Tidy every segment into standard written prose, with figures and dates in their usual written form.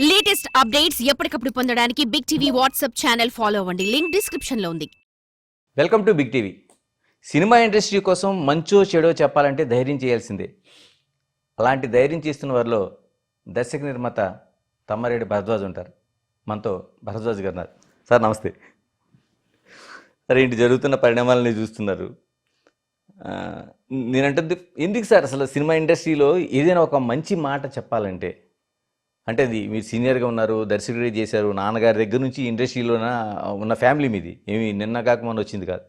Latest updates ఎప్పటికప్పుడు పొందడానికి big TV WhatsApp channel follow అవ్వండి. లింక్ డిస్క్రిప్షన్ లో ఉంది. Welcome to big TV. Cinema industry కోసం మంచో చెడో చెప్పాలంటే ధైర్యం చేయాల్సిందే. అలాంటి ధైర్యం చేస్తున్న వారిలో దర్శక నిర్మాత తమ్మారెడ్డి భరద్వాజ్ ఉంటారు. మనతో భరద్వాజ్ గారు ఉన్నారు. సార్ నమస్తే. సరే, ఇంటి జరుగుతున్న పరిణామాలని చూస్తున్నారు. నేనంటుంది ఎందుకు సార్ అసలు సినిమా ఇండస్ట్రీలో ఏదైనా ఒక మంచి మాట చెప్పాలంటే, అంటే అది మీరు సీనియర్గా ఉన్నారు, దర్శకుడిగా చేశారు, నాన్నగారి దగ్గర నుంచి ఇండస్ట్రీలోన ఉన్న ఫ్యామిలీ మీది, ఏమి నిన్న కాక మొన్న వచ్చింది కాదు.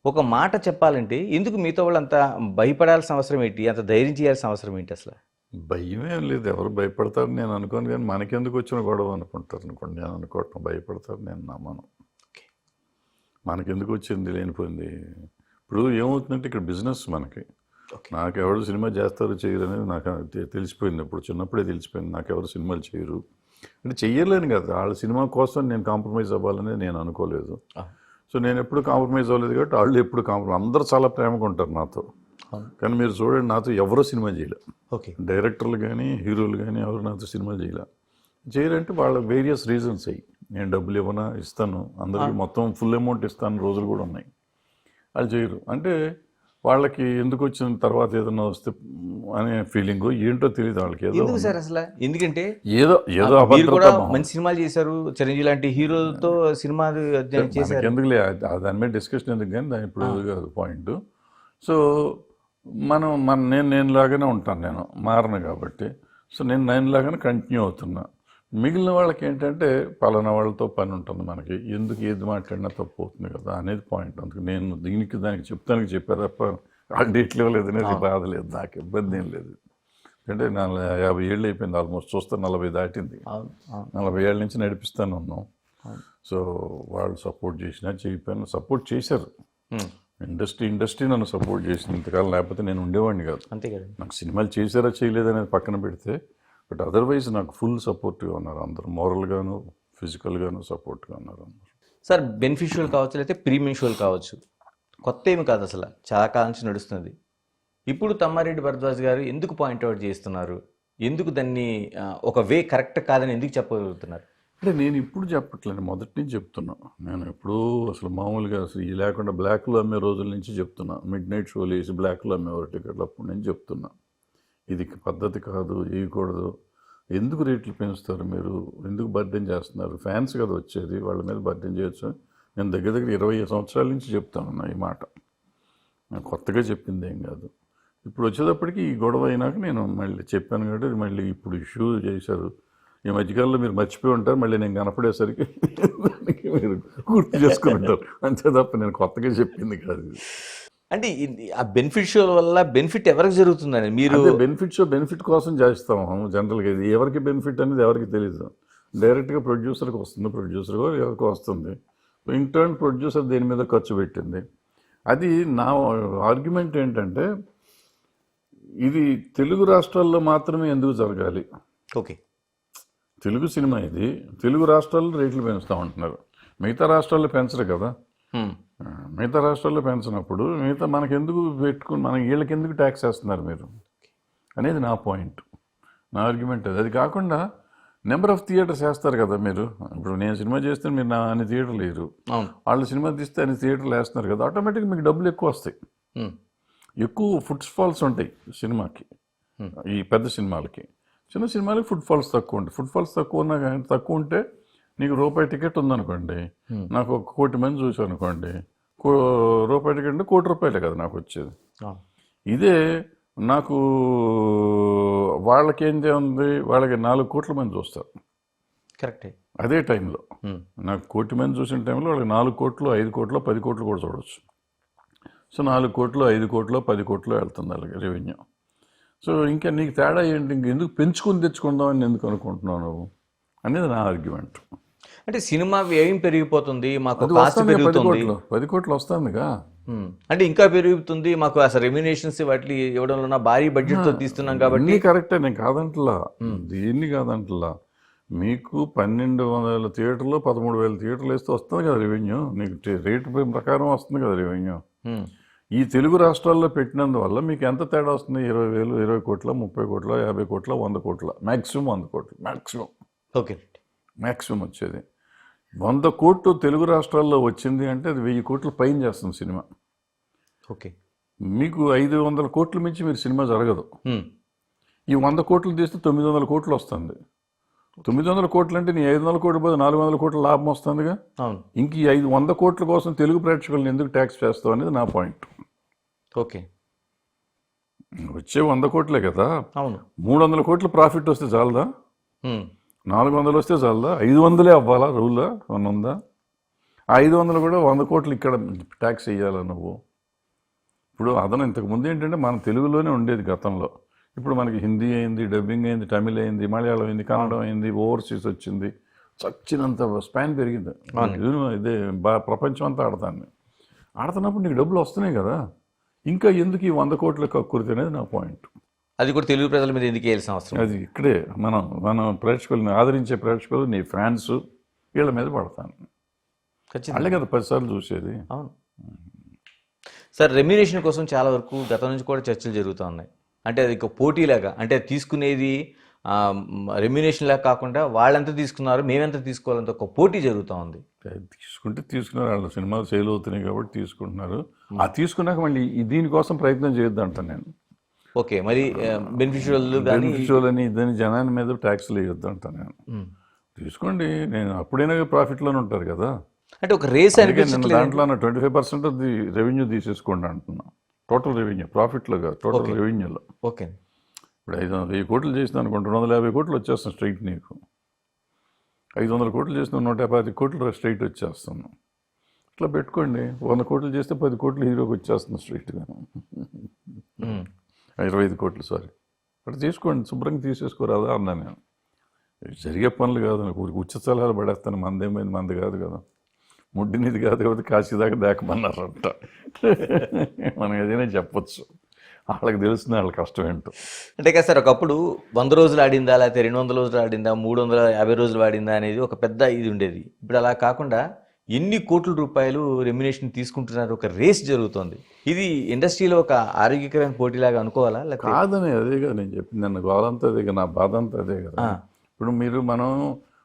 ఒక మాట చెప్పాలంటే ఎందుకు మీతో వాళ్ళు అంత భయపడాల్సిన అవసరం ఏంటి, అంత ధైర్యం చేయాల్సిన అవసరం ఏంటి అసలు? భయమేం లేదు, ఎవరు భయపడతారు నేను అనుకోను, కానీ మనకెందుకు వచ్చిన గొడవ అనుకుంటారు అనుకోండి. నేను అనుకోవటం భయపడతారు నేను నమ్మను. మనకెందుకు వచ్చింది లేనిపోయింది. ఇప్పుడు ఏమవుతుందంటే ఇక్కడ బిజినెస్ మనకి. నాకు ఎవరు సినిమా చేస్తారో చేయరు అనేది నాకు తెలిసిపోయింది. ఇప్పుడు చిన్నప్పుడే తెలిసిపోయింది నాకు ఎవరు సినిమాలు చేయరు అంటే. చెయ్యలేను కదా, వాళ్ళ సినిమా కోసం నేను కాంప్రమైజ్ అవ్వాలనేది నేను అనుకోలేదు. సో నేను ఎప్పుడు కాంప్రమైజ్ అవ్వలేదు కాబట్టి వాళ్ళు ఎప్పుడు కాంప్రమైజ్. అందరూ చాలా ప్రేమగా ఉంటారు నాతో, కానీ మీరు చూడండి నాతో ఎవరో సినిమా చేయలే. డైరెక్టర్లు కానీ హీరోలు కానీ ఎవరు నాతో సినిమాలు చేయరంటే వాళ్ళ వేరియస్ రీజన్స్ అయ్యి. నేను డబ్బులు ఇవ్వనా, ఇస్తాను అందరికీ మొత్తం ఫుల్ అమౌంట్ ఇస్తాను రోజులు కూడా ఉన్నాయి. వాళ్ళు చేయరు అంటే వాళ్ళకి ఎందుకు వచ్చిన తర్వాత ఏదైనా వస్తే అనే ఫీలింగ్ ఏంటో తెలియదు వాళ్ళకి. ఏదో సార్ అసలు ఎందుకంటే ఏదో మంచి సినిమాలు చేశారు, చిరంజీవి లాంటి హీరోలతో సినిమా ఎందుకులే దాని మీద డిస్కషన్ ఎందుకు, కానీ దాని ఇప్పుడు కాదు పాయింట్. సో నేను లాగానే ఉంటాను, నేను మారను కాబట్టి. సో నేను లాగానే కంటిన్యూ అవుతున్నా. మిగిలిన వాళ్ళకి ఏంటంటే పలానా వాళ్ళతో పని ఉంటుంది మనకి, ఎందుకు ఏది మాట్లాడినా తప్పు అవుతుంది కదా అనేది పాయింట్. అందుకు నేను దానికి చెప్తానికి చెప్పారు తప్ప ఆ డేట్లు ఇవ్వలేదు అనేది బాధ లేదు, నాకు ఇబ్బంది ఏం లేదు. అంటే 50 ఏళ్ళు అయిపోయింది ఆల్మోస్ట్, చూస్తే 40 దాటింది. 40 ఏళ్ళ నుంచి నడిపిస్తాను ఉన్నాం. సో వాళ్ళు సపోర్ట్ చేసినా చేయకపోయినా సపోర్ట్ చేశారు. ఇండస్ట్రీ నన్ను సపోర్ట్ చేసింది ఇంతకాలం, లేకపోతే నేను ఉండేవాడిని కాదు. అంతే కదా. నాకు సినిమాలు చేశారా చేయలేదనేది పక్కన పెడితే, బట్ అదర్వైజ్ నాకు ఫుల్ సపోర్ట్గా ఉన్నారు అందరూ, మోరల్గాను ఫిజికల్గాను సపోర్ట్గా ఉన్నారు అందరూ. సార్ బెనిఫిషియల్ కావచ్చు, లేకపోతే ప్రీమిషియల్ కావచ్చు, కొత్త ఏమి కాదు, అసలు చాలా కాలం నుంచి నడుస్తుంది. ఇప్పుడు తమ్మారెడ్డి భరద్వాజ్ గారు ఎందుకు పాయింట్అవుట్ చేస్తున్నారు, ఎందుకు దాన్ని ఒక వే కరెక్ట్ కాదని ఎందుకు చెప్పగలుగుతున్నారు? అంటే నేను ఇప్పుడు చెప్పట్లేదు, మొదటి నుంచి చెప్తున్నా. నేను ఎప్పుడూ అసలు మామూలుగా అసలు ఈ లేకుండా బ్లాక్లో అమ్మే రోజుల నుంచి చెప్తున్నా. మిడ్ నైట్ షోలు వేసి బ్లాక్లో అమ్మేవారు టికెట్లు, అప్పుడు నేను చెప్తున్నా ఇది పద్ధతి కాదు, వేయకూడదు. ఎందుకు రేట్లు పెంచుతారు మీరు, ఎందుకు బర్డెన్ చేస్తున్నారు, ఫ్యాన్స్ కదా వచ్చేది, వాళ్ళ మీద బర్డెన్ చేయొచ్చు. నేను దగ్గర 20 సంవత్సరాల నుంచి చెప్తాను ఈ మాట, నేను కొత్తగా చెప్పింది ఏం కాదు. ఇప్పుడు వచ్చేటప్పటికి ఈ గొడవ అయినాక నేను మళ్ళీ చెప్పాను కాబట్టి మళ్ళీ ఇప్పుడు ఇష్యూ చేశారు. ఈ మధ్యకాలంలో మీరు మర్చిపోయి ఉంటారు, మళ్ళీ నేను కనపడేసరికి మీరు గుర్తు చేసుకుని ఉంటారు అంతే తప్ప నేను కొత్తగా చెప్పింది కాదు. అంటే ఆ బెనిఫిషియల్ వల్ల బెనిఫిట్ ఎవరికి జరుగుతుందని మీరు బెనిఫిట్ కోసం చేస్తాము జనరల్గా. ఇది ఎవరికి బెనిఫిట్ అనేది ఎవరికి తెలియదు. డైరెక్ట్గా ప్రొడ్యూసర్కి వస్తుంది, ప్రొడ్యూసర్ ఎవరికి వస్తుంది, ఇన్ టర్న్ ప్రొడ్యూసర్ దేని మీద ఖర్చు పెట్టింది. అది నా ఆర్గ్యుమెంట్ ఏంటంటే, ఇది తెలుగు రాష్ట్రాల్లో మాత్రమే ఎందుకు జరగాలి? ఓకే, తెలుగు సినిమా ఇది, తెలుగు రాష్ట్రాల్లో రేట్లు పెంచుతూ ఉంటున్నారు, మిగతా రాష్ట్రాల్లో పెంచరు కదా. మిగతా రాష్ట్రాల్లో పెంచినప్పుడు మిగతా మనకెందుకు పెట్టుకుని మనకి వీళ్ళకి ఎందుకు ట్యాక్స్ వేస్తున్నారు మీరు అనేది నా పాయింట్, నా ఆర్గ్యుమెంట్ అది. అది కాకుండా నెంబర్ ఆఫ్ థియేటర్స్ వేస్తారు కదా మీరు. ఇప్పుడు నేను సినిమా చేస్తే మీరు నా అన్ని థియేటర్లు లేరు, వాళ్ళు సినిమా తీస్తే అన్ని థియేటర్లు వేస్తున్నారు కదా, ఆటోమేటిక్గా మీకు డబ్బులు ఎక్కువ వస్తాయి, ఎక్కువ ఫుడ్ ఫాల్స్ ఉంటాయి సినిమాకి. ఈ పెద్ద సినిమాలకి, చిన్న సినిమాలకి ఫుడ్ ఫాల్స్ తక్కువ ఉంటాయి. ఫుడ్ ఫాల్స్ తక్కువ ఉంటే నీకు రూపాయి టికెట్ ఉందనుకోండి, నాకు 1 కోటి మంది చూసాను అనుకోండి, రూపాయి టికెట్ అంటే 1 కోటి రూపాయలే కదా నాకు వచ్చేది. ఇదే నాకు వాళ్ళకేంటి ఉంది, వాళ్ళకి 4 కోట్ల మంది చూస్తారు కరెక్టే. అదే టైంలో నాకు 1 కోటి మంది చూసిన టైంలో వాళ్ళకి 4 కోట్లు 5 కోట్లు 10 కోట్లు కూడా చూడవచ్చు. సో 4 కోట్లు 5 కోట్లు 10 కోట్లు వెళ్తుంది వాళ్ళకి రెవెన్యూ. సో ఇంకా నీకు తేడా ఏంటి, ఇంకెందుకు పెంచుకొని తెచ్చుకుందామని ఎందుకు అనుకుంటున్నావు నువ్వు అనేది నా ఆర్గ్యుమెంట్. అంటే సినిమా వ్యయం పెరిగిపోతుంది, మాకు కాస్ట్ పెరుగుతుంది, 10 కోట్లు వస్తుందిగా, అంటే ఇంకా పెరుగుతుంది మాకు అసలు రెమ్యునేషన్స్ వాటి ఇవ్వడంలో భారీ బడ్జెట్తో తీస్తున్నాం కాబట్టి. కరెక్టే, నేను కాదంటలా, దీన్ని కాదంటలా. మీకు 1200 థియేటర్లు 13,000 థియేటర్లు వేస్తే వస్తుంది కదా రెవెన్యూ, నీకు రేటు ప్రకారం వస్తుంది కదా రెవెన్యూ. ఈ తెలుగు రాష్ట్రాల్లో పెట్టినందువల్ల మీకు ఎంత తేడా వస్తుంది? 20,000, 20 కోట్ల, 30 కోట్ల, 50 కోట్ల, 100 కోట్ల, మ్యాక్సిమం 100 కోట్లు మ్యాక్సిమం. ఓకే. మ్యాక్సిమం వచ్చేది. 100 కోట్లు తెలుగు రాష్ట్రాల్లో వచ్చింది అంటే అది 1000 కోట్ల పైన చేస్తుంది సినిమా. ఓకే. మీకు 500 కోట్ల మించి మీరు సినిమా జరగదు. హ్మ్. ఈ 100 కోట్లు తీస్తే 900 కోట్లు వస్తుంది. 900 కోట్లు అంటే నీ 500 కోట్ల పోతే 400 కోట్ల లాభం వస్తుందిగా. అవును. ఇంక ఈ 100 కోట్ల కోసం తెలుగు ప్రేక్షకులను ఎందుకు ట్యాక్స్ చేస్తావు అనేది నా పాయింట్. ఓకే. వచ్చే 100 కోట్లే కదా. అవును. 300 కోట్ల ప్రాఫిట్ వస్తే చాలదా? హ్మ్. 400 వస్తే చాలదా? 500 అవ్వాలా రూలా ఏమన్నా ఉందా? ఆ 500 కూడా 100 కోట్లు ఇక్కడ ట్యాక్స్ వేయాలా నువ్వు? ఇప్పుడు అదనం ఇంతకుముందు ఏంటంటే మన తెలుగులోనే ఉండేది గతంలో. ఇప్పుడు మనకి హిందీ అయింది, డబ్బింగ్ అయింది, తమిళ్ అయింది, మలయాళం అయింది, కన్నడం అయింది, ఓవర్సీస్ వచ్చింది, చచ్చినంత స్పాన్ పెరిగింది. ఇదే ప్రపంచం అంతా ఆడతాను. ఆడుతున్నప్పుడు నీకు డబ్బులు వస్తున్నాయి కదా, ఇంకా ఎందుకు ఈ 100 కోట్ల కక్కుర్తి అనేది నా పాయింట్. అది కూడా తెలుగు ప్రజల మీద ఎందుకు వేయాల్సిన అవసరం? అది ఇక్కడే మనం ప్రేక్షకుల్ని ఆదరించే ప్రేక్షకులు నీ ఫ్యాన్స్ వీళ్ళ మీద పడతాను. ఖచ్చితంగా. వాళ్ళే కదా 10 సార్లు చూసేది. అవును సార్. రెమ్యునేషన్ కోసం చాలా వరకు గతం నుంచి కూడా చర్చలు జరుగుతూ ఉన్నాయి. అంటే అది ఒక పోటీలాగా, అంటే తీసుకునేది రెమ్యునేషన్ లాగా కాకుండా వాళ్ళెంత తీసుకున్నారు మేమెంత తీసుకోవాలంత ఒక పోటీ జరుగుతూ ఉంది. తీసుకున్నారు, వాళ్ళ సినిమాలు సేల్ అవుతున్నాయి కాబట్టి తీసుకుంటున్నారు. ఆ తీసుకున్నాక మళ్ళీ దీనికోసం ప్రయత్నం చేయొద్దు అంటాను నేను. ఓకే. మరి బెనిఫిషియల్ అని దాని జనాన్ని మీద ట్యాక్స్లు వేయొద్దు అంటాను నేను. తీసుకోండి, నేను అప్పుడైనా ప్రాఫిట్లోనే ఉంటారు కదా. అంటే ఒక రేస్ అనిపించట్లేదు దాంట్లో 25% అది రెవెన్యూ తీసేసుకోండి అంటున్నా. టోటల్ రెవెన్యూ, ప్రాఫిట్లో కాదు, టోటల్ రెవెన్యూలో. ఓకే. ఇప్పుడు 1000 కోట్లు చేసిన అనుకుంటే 250 కోట్లు వచ్చేస్తాను స్ట్రైట్ నీకు. 500 కోట్లు చేసిన 150 కోట్లు స్ట్రైట్ వచ్చేస్తాను. ఇట్లా పెట్టుకోండి. 100 కోట్లు చేస్తే 10 కోట్లు హీరోకి వచ్చేస్తుంది స్ట్రైట్గా. 25 కోట్లు సారీ. అట్లా తీసుకోండి, శుభ్రంగా తీసేసుకోరాదా అన్నా నేను. జరిగే పనులు కాదు, నాకు ఉచిత సలహాలు పడేస్తాను. మందేమైంది, మంది కాదు కదా, ముడ్డినిది కాదు కాబట్టి కాశీ దాకా దాకమన్నారంట. మనం ఏదైనా చెప్పొచ్చు, వాళ్ళకి తెలుస్తుంది వాళ్ళ కష్టం ఏంటో. అంటే కదా సార్, ఒకప్పుడు 100 రోజులు ఆడిందా, లేకపోతే 200 రోజులు ఆడిందా, 350 రోజులు ఆడిందా అనేది ఒక పెద్ద ఇది ఉండేది. ఇప్పుడు అలా కాకుండా ఎన్ని కోట్ల రూపాయలు రెమ్యునేషన్ తీసుకుంటున్నారు, ఒక రేస్ జరుగుతుంది. ఇది ఇండస్ట్రీలో ఒక ఆరోగ్యకరమైన పోటీలాగా అనుకోవాలా? కాదని అదే కదా నేను చెప్పింది. నన్ను గోలంతా అదే కదా, నా బాధ అంతా అదే కదా. ఇప్పుడు మనం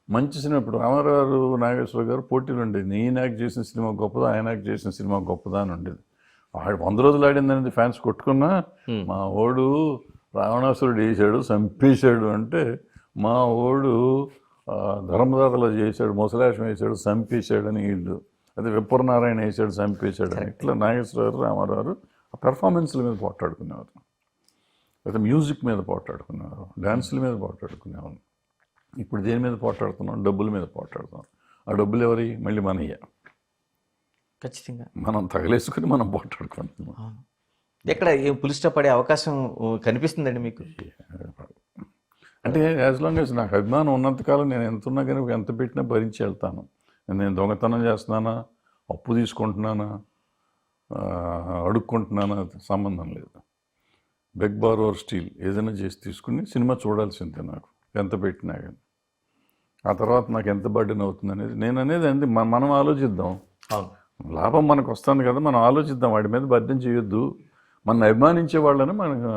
మంచి సినిమా, ఇప్పుడు రామారావు నాగేశ్వర గారు పోటీలు ఉండేది. నేను యాక్ట్ చేసిన సినిమా గొప్పదా, ఆయన యాక్ట్ చేసిన సినిమా గొప్పదా అని ఉండేది. 100 రోజులు ఆడింది అనేది ఫ్యాన్స్ కొట్టుకున్నా, మా ఓడు రావణాసురుడు వేసాడు చంపేశాడు అంటే, మా ఓడు ధర్మదాతలో చేశాడు, ముసలాశం వేసాడు చంపేశాడు అని వీళ్ళు, అదే విప్పరనారాయణ వేసాడు చంపేశాడు అని, ఇట్లా నాగేశ్వరరావు రామారావు ఆ పెర్ఫార్మెన్స్ల మీద పోట్లాడుకునేవారు, లేదా మ్యూజిక్ మీద పోట్లాడుకునేవారు, డ్యాన్సుల మీద పోట్లాడుకునేవారు. ఇప్పుడు దేని మీద పోట్లాడుతున్నాం? డబ్బుల మీద పోట్లాడుతున్నాం. ఆ డబ్బులు ఎవరి? మళ్ళీ మనయ్య. ఖచ్చితంగా మనం తగలేసుకుని మనం పోట్లాడుకుంటున్నాం. ఎక్కడ ఏం పులిస్టా పడే అవకాశం కనిపిస్తుందండి మీకు? అంటే యాజ్ లాంగ్ యాజ్ నాకు అభిమానం ఉన్నంతకాలం నేను ఎంత ఉన్నా కానీ ఎంత పెట్టినా భరించి వెళ్తాను. నేను దొంగతనం చేస్తున్నానా, అప్పు తీసుకుంటున్నానా, అడుక్కుంటున్నానా సంబంధం లేదు. బెగ్ బార్ ఓవర్ స్టీల్ ఏదైనా చేసి తీసుకుని సినిమా చూడాల్సిందే నాకు, ఎంత పెట్టినా కానీ. ఆ తర్వాత నాకు ఎంత బర్డెన్ అవుతుంది అనేది నేను అనేది అంది మనం ఆలోచిద్దాం. లాభం మనకు వస్తుంది కదా, మనం ఆలోచిద్దాం. వాడి మీద బర్డెన్ చేయొద్దు, మన అభిమానించే వాళ్ళని మనకు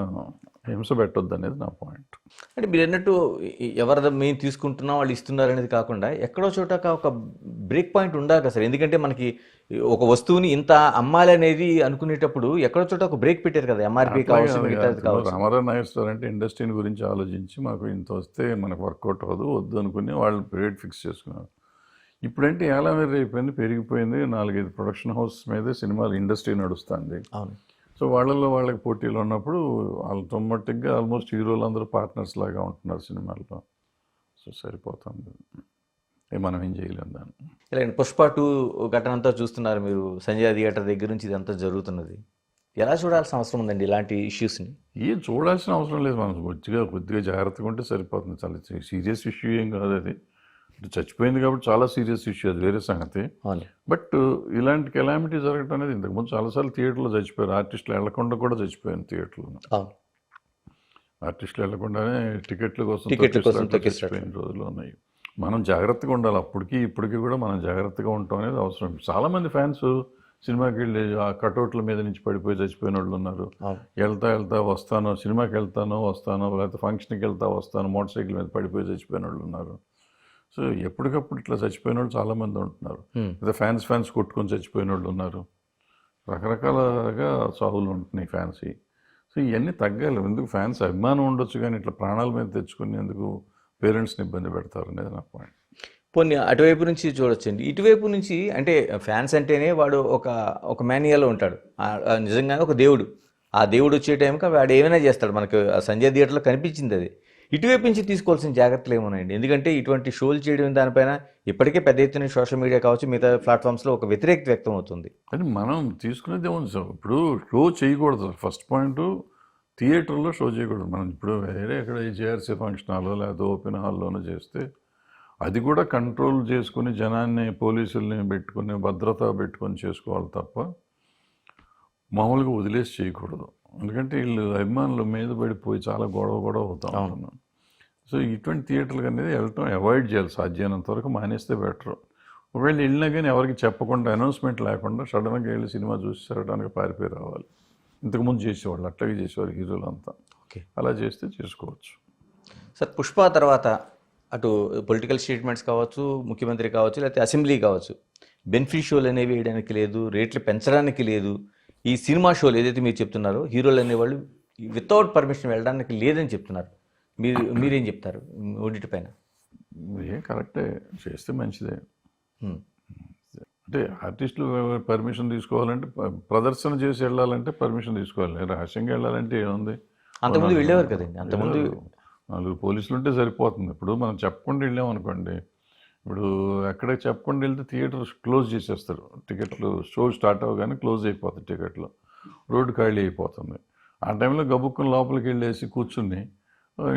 హింస పెట్టొద్దు అనేది నా పాయింట్. అంటే మీరు అన్నట్టు ఎవరిదో మేము తీసుకుంటున్నాం వాళ్ళు ఇస్తున్నారు అనేది కాకుండా ఎక్కడో చోట ఒక బ్రేక్ పాయింట్ ఉండాలి కదా సార్. ఎందుకంటే మనకి ఒక వస్తువుని ఇంత అమ్మాలి అనేది అనుకునేటప్పుడు ఎక్కడో చోట ఒక బ్రేక్ పెట్టారు కదా, ఎంఆర్పీ కావచ్చు. రామారావు నాగేశ్వర అంటే ఇండస్ట్రీని గురించి ఆలోచించి మాకు ఇంత వస్తే మనకు వర్కౌట్ అవ్వదు, వద్దు అనుకుని వాళ్ళు రేట్ ఫిక్స్ చేసుకున్నారు. ఇప్పుడంటే ఎలా వేరే అయిపోయింది, పెరిగిపోయింది. 4-5 ప్రొడక్షన్ హౌస్ మీదే సినిమాలు ఇండస్ట్రీ నడుస్తుంది. అవును. సో వాళ్ళకి పోటీలు ఉన్నప్పుడు ఆటోమేటిక్గా ఆల్మోస్ట్ హీరోలు అందరూ పార్ట్నర్స్ లాగా ఉంటున్నారు సినిమాల్లో. సో సరిపోతుంది, మనం ఏం చేయలేం దాన్ని. ఇలాంటి పుష్ప 2 ఘటన అంతా చూస్తున్నారు మీరు, సంజయ్ థియేటర్ దగ్గర నుంచి ఇదంతా జరుగుతున్నది. ఎలా చూడాల్సిన అవసరం ఉందండి ఇలాంటి ఇష్యూస్ని? ఏం చూడాల్సిన అవసరం లేదు, మనం కొద్దిగా జాగ్రత్తగా ఉంటే సరిపోతుంది. చాలా సీరియస్ ఇష్యూ ఏం కాదు అది. చచ్చిపోయింది కాబట్టి చాలా సీరియస్ ఇష్యూ, అది వేరే సంగతి. బట్ ఇలాంటి కెలామిటీ జరగడం అనేది ఇంతకుముందు చాలాసార్లు థియేటర్లో చచ్చిపోయారు. ఆర్టిస్టులు వెళ్లకుండా కూడా చచ్చిపోయాను థియేటర్లో. ఆర్టిస్టులు వెళ్లకుండానే టికెట్ల కోసం చచ్చిపోయిన రోజులు ఉన్నాయి. మనం జాగ్రత్తగా ఉండాలి. అప్పటికి ఇప్పటికీ కూడా మనం జాగ్రత్తగా ఉండటం అనేది అవసరం. చాలామంది ఫ్యాన్స్ సినిమాకి వెళ్ళి ఆ కటౌట్ల మీద నుంచి పడిపోయి చచ్చిపోయిన వాళ్ళు ఉన్నారు. వెళ్తా వస్తాను, సినిమాకి వెళ్తాను వస్తాను, లేకపోతే ఫంక్షన్కి వెళ్తా వస్తాను, మోటార్ సైకిల్ మీద పడిపోయి చచ్చిపోయిన వాళ్ళు ఉన్నారు. సో ఎప్పటికప్పుడు ఇట్లా చచ్చిపోయిన వాళ్ళు చాలామంది ఉంటున్నారు. Hmm. లేదా ఫ్యాన్స్ కొట్టుకొని చచ్చిపోయిన వాళ్ళు ఉన్నారు. రకరకాలుగా చావులు ఉంటున్నాయి ఫ్యాన్స్. సో ఇవన్నీ తగ్గాలి. ఎందుకు ఫ్యాన్స్ అభిమానం ఉండొచ్చు కానీ ఇట్లా ప్రాణాల మీద తెచ్చుకుని ఎందుకు పేరెంట్స్ని ఇబ్బంది పెడతారు అనేది నా పాయింట్. పోనీ అటువైపు నుంచి చూడొచ్చండి. ఇటువైపు నుంచి అంటే ఫ్యాన్స్ అంటేనే వాడు ఒక మాన్యువల్లో ఉంటాడు. నిజంగానే ఒక దేవుడు. ఆ దేవుడు వచ్చే టైంకి వాడు ఏమైనా చేస్తాడు. మనకు ఆ సంజయ్ థియేటర్లో కనిపించింది అది. ఇటువైపు నుంచి తీసుకోవాల్సిన జాగ్రత్తలు ఏమన్నాయండి? ఎందుకంటే ఇటువంటి షోలు చేయడం దానిపైన ఇప్పటికే పెద్ద ఎత్తున సోషల్ మీడియా కావచ్చు, మిగతా ప్లాట్ఫామ్స్లో ఒక వ్యతిరేకత వ్యక్తం అవుతుంది. అని మనం తీసుకునేది ఏముంది సార్, ఇప్పుడు షో చేయకూడదు. ఫస్ట్ పాయింట్ థియేటర్లో షో చేయకూడదు. మనం ఇప్పుడు వేరే ఎక్కడ జేఆర్సీ ఫంక్షన్ హాల్లో లేకపోతే ఓపెన్ హాల్లోనో చేస్తే అది కూడా కంట్రోల్ చేసుకుని జనాన్ని పోలీసుల్ని పెట్టుకుని భద్రత పెట్టుకొని చేసుకోవాలి తప్ప మామూలుగా వదిలేసి చేయకూడదు. ఎందుకంటే వీళ్ళు అభిమానుల మీద పడిపోయి చాలా గొడవ అవుతా ఉంటున్నాం. సో ఇటువంటి థియేటర్లకు అనేది వెళ్ళటం అవాయిడ్ చేయాలి. సాధ్యమైనంత వరకు మానేస్తే బెటర్. ఒకవేళ వెళ్ళినా కానీ ఎవరికి చెప్పకుండా అనౌన్స్మెంట్ లేకుండా సడన్గా వెళ్ళి సినిమా చూసి తిరగడానికి పారిపోయి రావాలి. ఇంతకుముందు చేసేవాళ్ళు అట్లాగే చేసేవారు హీరోలు అంతా. ఓకే, అలా చేస్తే చేసుకోవచ్చు. సార్ పుష్ప తర్వాత అటు పొలిటికల్ స్టేట్మెంట్స్ కావచ్చు, ముఖ్యమంత్రి కావచ్చు, లేకపోతే అసెంబ్లీ కావచ్చు, బెనిఫిట్ షోలు అనేవి వేయడానికి లేదు, రేట్లు పెంచడానికి లేదు. ఈ సినిమా షోలు ఏదైతే మీరు చెప్తున్నారో హీరోలు అనేవాళ్ళు వితౌట్ పర్మిషన్ వెళ్ళడానికి లేదని చెప్తున్నారు. మీరేం చెప్తారు ఓడిటి పైన? కరెక్టే, చేస్తే మంచిదే. అంటే ఆర్టిస్టులు పర్మిషన్ తీసుకోవాలంటే ప్రదర్శన చేసి వెళ్ళాలంటే పర్మిషన్ తీసుకోవాలి. రహస్యంగా వెళ్ళాలంటే ఏముంది? అంతకుముందు వెళ్ళేవారు కదండి. అంతకుముందు 4 పోలీసులు ఉంటే సరిపోతుంది. ఇప్పుడు మనం చెప్పకుండా వెళ్ళామనుకోండి, ఇప్పుడు ఎక్కడ చెప్పకుండా వెళ్తే థియేటర్ క్లోజ్ చేసేస్తారు. టికెట్లు షో స్టార్ట్ అవ్వగానే క్లోజ్ అయిపోతాయి టికెట్లు, రోడ్డు ఖాళీ అయిపోతుంది. ఆ టైంలో గబుక్కుని లోపలికి వెళ్ళేసి కూర్చుని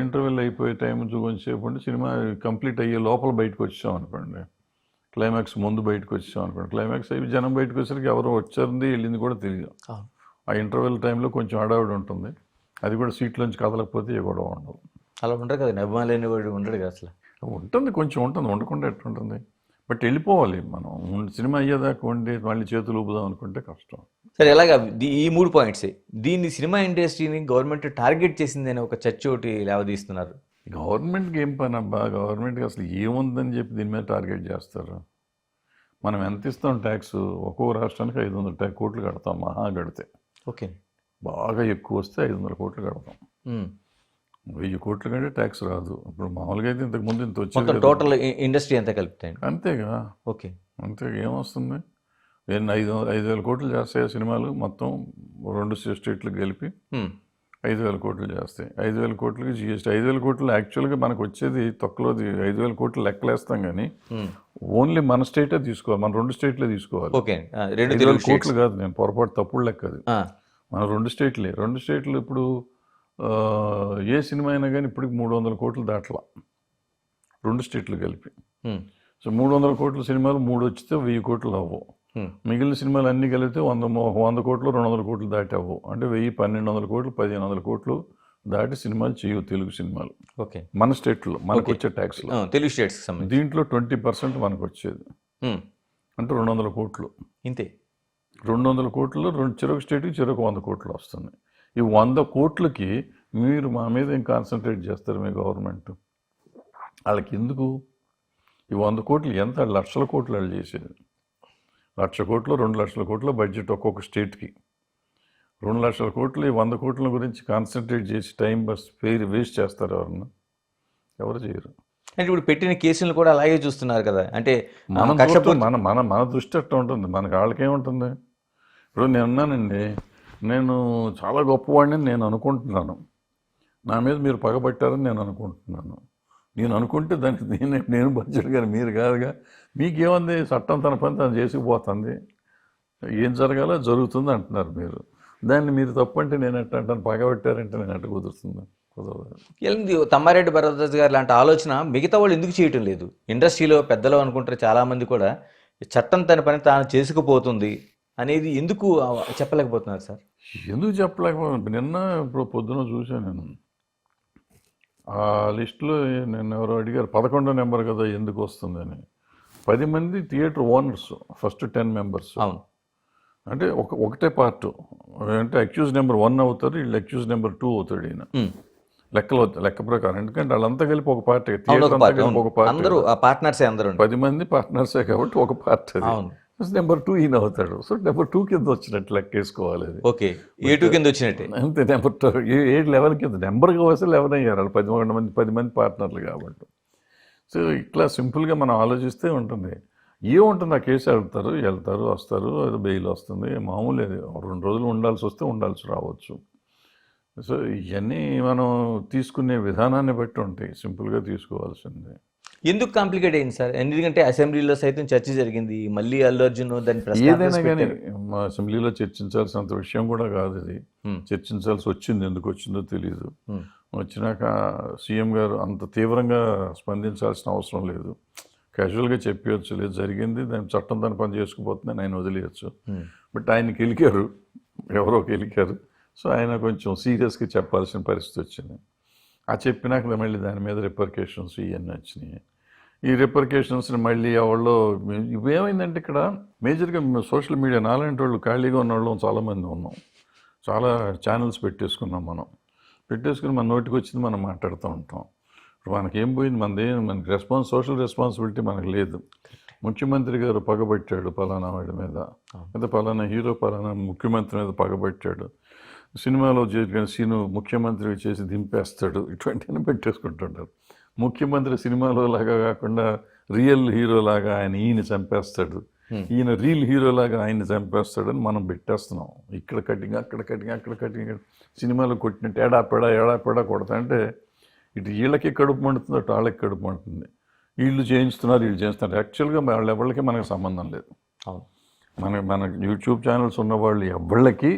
ఇంటర్వెల్ అయిపోయే టైం కొంచెంసేపు ఉండి సినిమా కంప్లీట్ అయ్యే లోపల బయటకు వచ్చాం అనుకోండి, క్లైమాక్స్ ముందు బయటకు వచ్చాం అనుకోండి, క్లైమాక్స్ అయ్యి జనం బయటకు వచ్చేసరికి ఎవరు వచ్చారంది వెళ్ళింది కూడా తెలియదు. ఆ ఇంటర్వెల్ టైంలో కొంచెం హడావిడి ఉంటుంది. అది కూడా సీట్లోంచి కదలకపోతే ఏ గొడవ ఉండదు. అలా ఉండరు కదండి, అభిమానులు అనేవాడు ఉండడు కదా అసలు. ఉంటుంది, కొంచెం ఉంటుంది, ఉండకుండా ఎట్లుంటుంది. బట్ వెళ్ళిపోవాలి. మనం సినిమా అయ్యేదాకా ఉండి మళ్ళీ చేతులు ఊపుదాం అనుకుంటే కష్టం. సరే, ఎలాగా ఈ 3 పాయింట్సే దీన్ని సినిమా ఇండస్ట్రీని గవర్నమెంట్ టార్గెట్ చేసిందని ఒక చర్చ ఒకటి లేవదీస్తున్నారు. గవర్నమెంట్కి ఏం పని అబ్బా? గవర్నమెంట్కి అసలు ఏముందని చెప్పి దీని మీద టార్గెట్ చేస్తారు. మనం ఎంత ఇస్తాం ట్యాక్స్? ఒక్కో రాష్ట్రానికి 500 కోట్లు కడతాం మహా కడితే. ఓకే, బాగా ఎక్కువ వస్తే 500 కోట్లు కడతాం. 1000 కోట్ల కంటే ట్యాక్స్ రాదు. ఇప్పుడు మామూలుగా అయితే ఇంతకుముందు ఇంత వచ్చేది. టోటల్ ఇండస్ట్రీ ఎంత కలుపుతాయండి? అంతేగా. ఓకే, అంతే. ఏమొస్తుంది? 5,000 కోట్లు చేస్తాయి సినిమాలు మొత్తం 2 స్టేట్లకు కలిపి 5,000 కోట్లు చేస్తాయి. 5,000 కోట్లకి జిఎస్టీ. 5,000 కోట్లు యాక్చువల్గా మనకు వచ్చేది తొక్కలోది. 5,000 కోట్లు లెక్కలేస్తాం కానీ ఓన్లీ మన స్టేటే తీసుకోవాలి. మన 2 స్టేట్లే తీసుకోవాలి. ఓకే, 2,000 కోట్లు కాదు, నేను పొరపాటు తప్పుడు లెక్క అది. మన 2 స్టేట్లే. 2 స్టేట్లు ఇప్పుడు ఏ సినిమా అయినా కానీ ఇప్పటికి 300 కోట్లు దాటలా 2 స్టేట్లు కలిపి. సో 300 కోట్ల సినిమాలు 3 వచ్చితే 1000 కోట్లు అవ్వవు. మిగిలిన సినిమాలు అన్నీ కలిపితే 100 కోట్లు 200 కోట్లు దాటి అవ్వవు. అంటే 1000, 1,200 కోట్లు, 1,500 కోట్లు దాటి సినిమాలు చేయవు తెలుగు సినిమాలు. ఓకే, మన స్టేట్లో మనకు వచ్చే ట్యాక్స్లో తెలుగు స్టేట్స్ దీంట్లో 20% మనకు వచ్చేది. అంటే 200 కోట్లు. ఇంతే. 200 కోట్లు చెరొక స్టేట్కి చెరొక 100 కోట్లు వస్తుంది. ఈ 100 కోట్లకి మీరు మా మీద ఏం కాన్సన్ట్రేట్ చేస్తారు మీ గవర్నమెంట్? వాళ్ళకి ఎందుకు ఈ 100 కోట్లు? ఎంత లక్షల కోట్లు వాళ్ళు చేసేది. 1,00,000 కోట్లు, 2,00,000 కోట్ల బడ్జెట్ ఒక్కొక్క స్టేట్కి. 2,00,000 కోట్లు ఈ 100 కోట్ల గురించి కాన్సన్ట్రేట్ చేసి టైం వేస్ట్ చేస్తారు ఎవరన్నా? ఎవరు చేయరు. అంటే ఇప్పుడు పెట్టిన కేసులు కూడా అలాగే చూస్తున్నారు కదా. అంటే మన దృష్టి అట్లా ఉంటుంది. మనకి వాళ్ళకేముంటుంది? ఇప్పుడు నేనున్నానండి, నేను చాలా గొప్పవాడిని నేను అనుకుంటున్నాను. నా మీద మీరు పగబట్టారని నేను అనుకుంటున్నాను. నేను అనుకుంటే దానికి నేను బడ్జెట్ కానీ మీరు కాదుగా. మీకేముంది? చట్టం తన పని తను చేసుకుపోతుంది. ఏం జరగాలో జరుగుతుంది అంటున్నారు మీరు. దాన్ని మీరు తప్పు అంటే నేను ఎట్లా అంటాను? పగబట్టారంటే నేను ఎట్లా కుదురుతుంది? కుదరదు. తమ్మారెడ్డి భరద్వాజ్ గారు లాంటి ఆలోచన మిగతా వాళ్ళు ఎందుకు చేయటం లేదు? ఇండస్ట్రీలో పెద్దలు అనుకుంటారు చాలామంది కూడా, చట్టం తన పని తాను చేసుకుపోతుంది అనేది ఎందుకు చెప్పలేకపోతున్నారు సార్? ఎందుకు చెప్పలేకపోతున్నారు? నిన్న ఇప్పుడు పొద్దున చూశాను నేను ఆ లిస్టులో. నేను ఎవరో అడిగారు 11వ నెంబర్ కదా ఎందుకు వస్తుందని. 10 మంది థియేటర్ ఓనర్స్, ఫస్ట్ 10 మెంబర్స్. అవును, అంటే ఒకటే పార్ట్. అంటే అక్యూజ్ నెంబర్ 1 అవుతారు, వీళ్ళు అక్యూజ్ నెంబర్ 2 అవుతాడు. ఈయన లెక్క ప్రకారం. ఎందుకంటే వాళ్ళంతా కలిపి ఒక పార్టీ, అవును, థియేటర్ ఒక అంతా పార్టీ, కలిపి అవును. ఒక పార్టీ అందరూ కదా. ఆ పార్ట్నర్సే అందరూ. 10 మంది పార్ట్నర్సే కాబట్టి ఒక పార్టీ అది. అవును. నెంబర్ 2 ఈయన అవుతాడు. సో నెంబర్ 2 కింద వచ్చినట్టు లెక్కేసుకోవాలి అది. ఓకే, A2 కింద వచ్చినట్టే. అంతే, నెంబర్ 2 ఏ 11 కింద నెంబర్గా వస్తే 11 అయ్యారు వాళ్ళు, 10 మంది పార్ట్నర్లు కాబట్టి. సో ఇట్లా సింపుల్గా మనం ఆలోచిస్తే ఉంటుంది. ఏముంటుంది, ఆ కేసు వెళ్తారు వస్తారు, అది బెయిల్ వస్తుంది, మామూలు. అది 2 రోజులు ఉండాల్సి వస్తే ఉండాల్సి రావచ్చు. సో ఇవన్నీ మనం తీసుకునే విధానాన్ని బట్టి ఉంటాయి, సింపుల్గా తీసుకోవాల్సిందే. ఎందుకు కాంప్లికేట్ అయింది సార్? ఎందుకంటే అసెంబ్లీలో సైతం చర్చ జరిగింది, మళ్ళీ అల్లు అర్జున్ దాన్ని ఏదైనా కానీ ప్రస్తావన. మా అసెంబ్లీలో చర్చించాల్సినంత విషయం కూడా కాదు ఇది. చర్చించాల్సి వచ్చింది, ఎందుకు వచ్చిందో తెలియదు. వచ్చినాక సీఎం గారు అంత తీవ్రంగా స్పందించాల్సిన అవసరం లేదు, క్యాజువల్గా చెప్పవచ్చు, లేదు జరిగింది, దాని చట్టం దాని పని చేసుకుపోతుందని ఆయన వదిలేయచ్చు. బట్ ఆయనకి గెలికారు, ఎవరో గెలికారు. సో ఆయన కొంచెం సీరియస్గా చెప్పాల్సిన పరిస్థితి వచ్చింది. ఆ చెప్పినాక మళ్ళీ దాని మీద రిపర్కేషన్స్ ఇవన్నీ వచ్చినాయి. ఈ రిపర్కేషన్స్ని మళ్ళీ ఎవరో, ఇవేమైందంటే ఇక్కడ మేజర్గా సోషల్ మీడియా నాలాంటి వాళ్ళు, ఖాళీగా ఉన్న వాళ్ళు చాలామంది ఉన్నాం, చాలా ఛానల్స్ పెట్టేసుకున్నాం మనం. పెట్టేసుకుని మన నోటికి వచ్చింది మనం మాట్లాడుతూ ఉంటాం. ఇప్పుడు మనకేం పోయింది, మనకి సోషల్ రెస్పాన్సిబిలిటీ మనకు లేదు. ముఖ్యమంత్రి గారు పగబట్టాడు పలానా వాడి మీద, లేదా పలానా హీరో పలానా ముఖ్యమంత్రి మీద పగబట్టాడు, సినిమాలో జరిగిన సీను ముఖ్యమంత్రి చేసి దింపేస్తాడు, ఇటువంటివన్నీ పెట్టేసుకుంటుంటారు. ముఖ్యమంత్రి సినిమాలో లాగా కాకుండా రియల్ హీరోలాగా ఈయన చంపేస్తాడు, ఈయన రియల్ హీరోలాగా ఆయన్ని చంపేస్తాడని మనం పెట్టేస్తున్నాం. ఇక్కడ కటింగ్, అక్కడ కటింగ్, అక్కడ కటింగ్, సినిమాలో కొట్టినట్టు ఏడాపెడా కొడతా అంటే ఇటు వీళ్ళకి కడుపు మండుతుంది, అటు వాళ్ళకి కడుపు మండుతుంది. వీళ్ళు చేయిస్తున్నారు. యాక్చువల్గా వాళ్ళ ఎవరికి మనకు సంబంధం లేదు. మన యూట్యూబ్ ఛానల్స్ ఉన్న వాళ్ళు ఎవళ్ళకి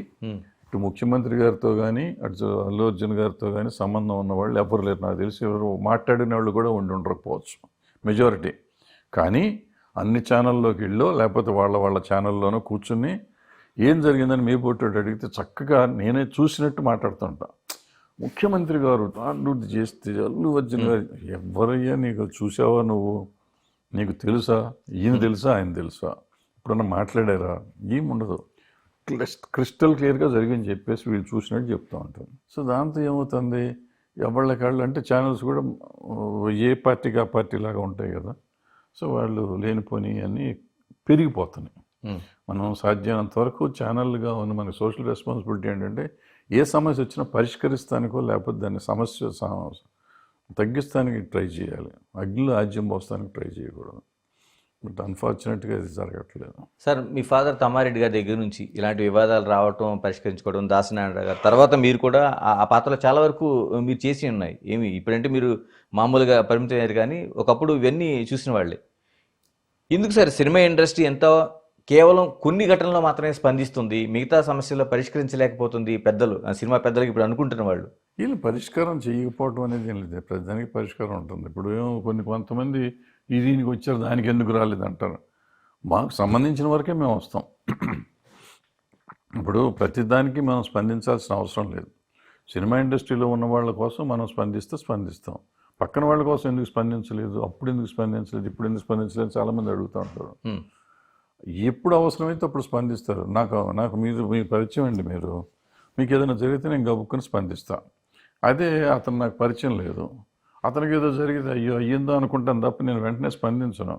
ఇటు ముఖ్యమంత్రి గారితో కానీ అటు అల్లు అర్జున్ గారితో కానీ సంబంధం ఉన్నవాళ్ళు ఎవరు లేరు. నాకు తెలిసి ఎవరు మాట్లాడిన వాళ్ళు కూడా ఉండకపోవచ్చు మెజారిటీ. కానీ అన్ని ఛానల్లోకి వెళ్ళో లేకపోతే వాళ్ళ ఛానల్లోనో కూర్చుని ఏం జరిగిందని మీ పోటీ అడిగితే చక్కగా నేనే చూసినట్టు మాట్లాడుతుంటా. ముఖ్యమంత్రి గారు తాండూటి చేస్తే అల్లు అర్జున్ గారు, ఎవరయ్యా నీకు చూసావా నువ్వు, నీకు తెలుసా, ఈయన తెలుసా, ఆయన తెలుసా, ఎప్పుడన్నా మాట్లాడారా, ఏముండదు. క్రిస్టల్ క్లియర్గా జరిగింది చెప్పేసి వీళ్ళు చూసినట్టు చెప్తూ ఉంటారు. సో దాంతో ఏమవుతుంది, ఎవళ్ళకాళ్ళు అంటే ఛానల్స్ కూడా ఏ పార్టీకి ఆ పార్టీ లాగా ఉంటాయి కదా. సో వాళ్ళు లేనిపోని అన్నీ పెరిగిపోతున్నాయి. మనం సాధ్యమైనంత వరకు ఛానల్గా ఉన్న మన సోషల్ రెస్పాన్సిబిలిటీ ఏంటంటే ఏ సమస్య వచ్చినా పరిష్కరిస్తానికో లేకపోతే దాన్ని సమస్య తగ్గిస్తానికి ట్రై చేయాలి, అగ్నిలో ఆజ్యం పోస్తానికి ట్రై చేయకూడదు. బట్ అన్ఫార్చునేట్గా ఇది జరగట్లేదు. సార్, మీ ఫాదర్ తమ్మారెడ్డి గారి దగ్గర నుంచి ఇలాంటి వివాదాలు రావటం, పరిష్కరించుకోవడం, దాసనారాయణ గారు తర్వాత మీరు కూడా ఆ పాత్రలో చాలా వరకు మీరు చేసి ఉన్నాయి. ఇప్పుడంటే మీరు మామూలుగా పరిమితమయ్యారు, కానీ ఒకప్పుడు ఇవన్నీ చూసిన వాళ్ళే. ఎందుకు సార్ సినిమా ఇండస్ట్రీ ఎంతో కేవలం కొన్ని ఘటనలో మాత్రమే స్పందిస్తుంది, మిగతా సమస్యల్లో పరిష్కరించలేకపోతుంది పెద్దలు, సినిమా పెద్దలకు ఇప్పుడు అనుకుంటున్న వాళ్ళు? వీళ్ళు పరిష్కారం చేయకపోవడం అనేది ఏం లేదు, ప్రతిదానికి పరిష్కారం ఉంటుంది. ఇప్పుడు కొంతమంది దీనికి వచ్చారు దానికి ఎందుకు రాలేదు అంటారు. మాకు సంబంధించిన వరకే మేము వస్తాం. ఇప్పుడు ప్రతిదానికి మనం స్పందించాల్సిన అవసరం లేదు. సినిమా ఇండస్ట్రీలో ఉన్న వాళ్ళ కోసం మనం స్పందిస్తాం. పక్కన వాళ్ళ కోసం ఎందుకు స్పందించలేదు, అప్పుడు ఎందుకు స్పందించలేదు, ఇప్పుడు ఎందుకు స్పందించలేదు చాలామంది అడుగుతూ ఉంటారు. ఎప్పుడు అవసరమైతే అప్పుడు స్పందిస్తారు. నాకు మీరు పరిచయం అండి, మీకు ఏదైనా జరిగితే నేను గబుక్కుని స్పందిస్తాను. అదే అతను నాకు పరిచయం లేదు, అతనికి ఏదో జరిగితే అయ్యిందో అనుకుంటాను తప్ప నేను వెంటనే స్పందించను.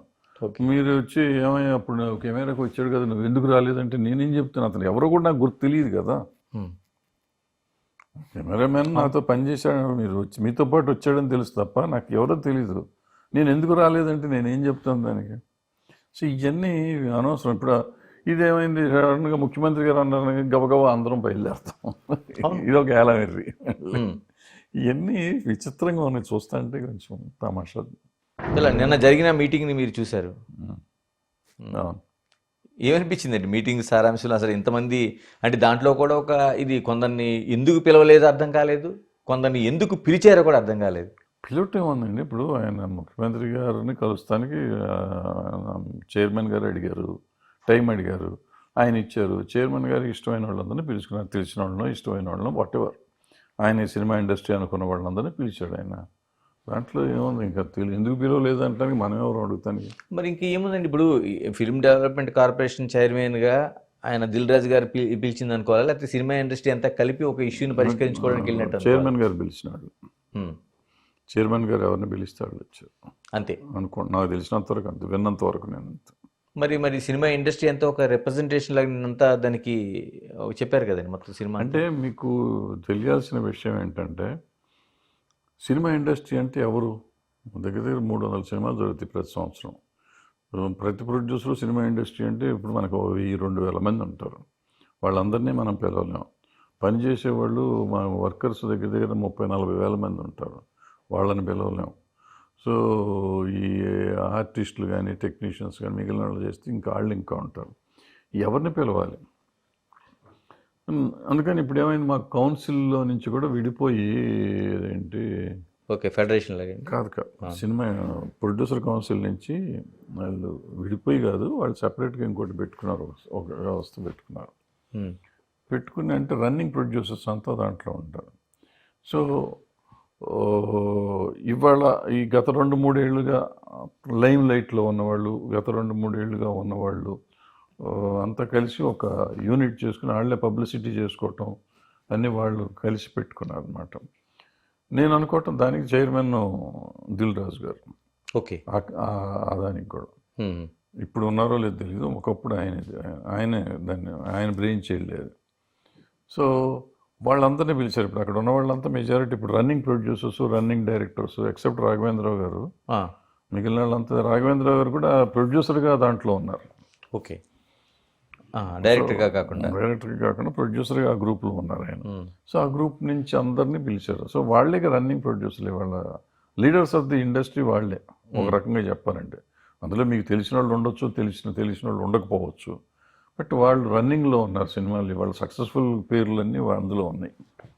మీరు వచ్చి ఏమయ్యా అప్పుడు కెమెరాకి వచ్చాడు కదా, నువ్వు ఎందుకు రాలేదంటే నేనేం చెప్తాను, అతను ఎవరో కూడా నాకు గుర్తు తెలియదు కదా. కెమెరామెన్ నాతో పనిచేశాడు, మీరు వచ్చి మీతో పాటు వచ్చాడని తెలుసు తప్ప నాకు ఎవరో తెలీదు. నేను ఎందుకు రాలేదంటే నేనేం చెప్తాను దానికి. సో ఇవన్నీ అనవసరం. ఇప్పుడు ఇదేమైంది, సడన్గా ముఖ్యమంత్రి గారు అన్నారు, గబగబా అందరం బయలుదేరుతాం, ఇది ఒక ఏలమెర్రి. ఇవన్నీ విచిత్రంగా ఉన్నాయి, చూస్తా అంటే కొంచెం తమాషా. ఇలా నిన్న జరిగిన మీటింగ్ని మీరు చూశారు, ఏమనిపించిందండి మీటింగ్ సారాంశంలో? అసలు ఇంతమంది అంటే దాంట్లో కూడా ఒక ఇది, కొందరిని ఎందుకు పిలవలేదు అర్థం కాలేదు, కొందరిని ఎందుకు పిలిచారో కూడా అర్థం కాలేదు. పిలవటం ఏముందండి, ఇప్పుడు ఆయన ముఖ్యమంత్రి గారిని కలుస్తానికి చైర్మన్ గారు అడిగారు, టైం అడిగారు, ఆయన ఇచ్చారు. చైర్మన్ గారికి ఇష్టమైన వాళ్ళందరినీ పిలుచుకున్నారు, తెలిసిన వాళ్ళను ఇష్టమైన వాళ్ళను వాటెవర్, ఆయన సినిమా ఇండస్ట్రీ అనుకున్న వాళ్ళందరినీ పిలిచాడు ఆయన. దాంట్లో ఏముంది, ఇంకా ఎందుకు పిలవలేదు అంటానికి మనం ఎవరు అడుగుతానికి. మరి ఇంకేముందండి, ఇప్పుడు ఫిల్మ్ డెవలప్మెంట్ కార్పొరేషన్ చైర్మన్గా ఆయన దిల్ రాజు గారు పిలిచింది అనుకోవాలా, లేకపోతే సినిమా ఇండస్ట్రీ అంతా కలిపి ఒక ఇష్యూని పరిష్కరించుకోవడానికి వెళ్ళినట్టు చైర్మన్ గారు పిలిచినాడు. చైర్మన్ గారు ఎవరిని పిలిస్తాడు వచ్చారు అంతే అనుకోండి. నాకు తెలిసినంత వరకు అంత విన్నంత వరకు నేను అంత. మరి సినిమా ఇండస్ట్రీ అంతా ఒక రిప్రజెంటేషన్ లాగా అంతా దానికి చెప్పారు కదండి మొత్తం సినిమా అంటే మీకు తెలియాల్సిన విషయం ఏంటంటే సినిమా ఇండస్ట్రీ అంటే ఎవరు? దగ్గర దగ్గర 300 సినిమాలు జరుగుతాయి ప్రతి సంవత్సరం. ప్రతి ప్రొడ్యూసరు సినిమా ఇండస్ట్రీ అంటే ఇప్పుడు మనకు 1000-2000 మంది ఉంటారు. వాళ్ళందరినీ మనం పిలవలేం. పనిచేసేవాళ్ళు మా వర్కర్స్ దగ్గర దగ్గర 30-40 వేల మంది ఉంటారు. వాళ్ళని పిలవలేం. సో ఈ ఆర్టిస్టులు కానీ టెక్నీషియన్స్ కానీ మిగిలిన వాళ్ళు చేస్తే ఇంకా వాళ్ళు ఇంకా ఉంటారు. ఎవరిని పిలవాలి? అందుకని ఇప్పుడు ఏమైంది, మా కౌన్సిల్లో నుంచి కూడా విడిపోయి ఏంటి ఓకే ఫెడరేషన్ లాగా కాదు సినిమా ప్రొడ్యూసర్ కౌన్సిల్ నుంచి వాళ్ళు విడిపోయి కాదు, వాళ్ళు సపరేట్గా ఇంకోటి పెట్టుకున్నారు, ఒక వ్యవస్థ పెట్టుకున్నారు. పెట్టుకుని అంటే రన్నింగ్ ప్రొడ్యూసర్స్ అంతా దాంట్లో ఉంటారు. సో ఇవాళ ఈ గత 2-3 ఏళ్ళుగా లైమ్ లైట్లో ఉన్నవాళ్ళు, గత 2-3 ఏళ్ళుగా ఉన్నవాళ్ళు అంతా కలిసి ఒక యూనిట్ చేసుకుని వాళ్ళే పబ్లిసిటీ చేసుకోవటం అన్నీ వాళ్ళు కలిసి పెట్టుకున్నారు అనమాట. నేను అనుకోవటం దానికి చైర్మన్ దిల్ రాజు గారు. ఓకే దానికి కూడా ఇప్పుడు ఉన్నారో లేదో తెలీదు, ఒకప్పుడు ఆయనే దాన్ని ఆయన బ్రెయిన్ చేయలేదు. సో వాళ్ళందరినీ పిలిచారు. ఇప్పుడు అక్కడ ఉన్న వాళ్ళంతా మెజారిటీ ఇప్పుడు running producers, running directors, except Raghavendra Rao గారు. మిగిలిన వాళ్ళంతా రాఘవేంద్రరావు గారు కూడా ప్రొడ్యూసర్గా దాంట్లో ఉన్నారు. ఓకే డైరెక్టర్గా కాకుండా ప్రొడ్యూసర్గా ఆ గ్రూప్లో ఉన్నారు ఆయన. సో ఆ గ్రూప్ నుంచి అందరినీ పిలిచారు. సో వాళ్ళే రన్నింగ్ ప్రొడ్యూసర్లే, వాళ్ళ లీడర్స్ ఆఫ్ ది ఇండస్ట్రీ వాళ్ళే ఒక రకంగా చెప్పాలంటే. అందులో మీకు తెలిసిన వాళ్ళు ఉండొచ్చు, తెలిసిన వాళ్ళు ఉండకపోవచ్చు, బట్ వాళ్ళు రన్నింగ్లో ఉన్నారు సినిమాలు. వాళ్ళ సక్సెస్ఫుల్ పేర్లన్నీ అందులో ఉన్నాయి.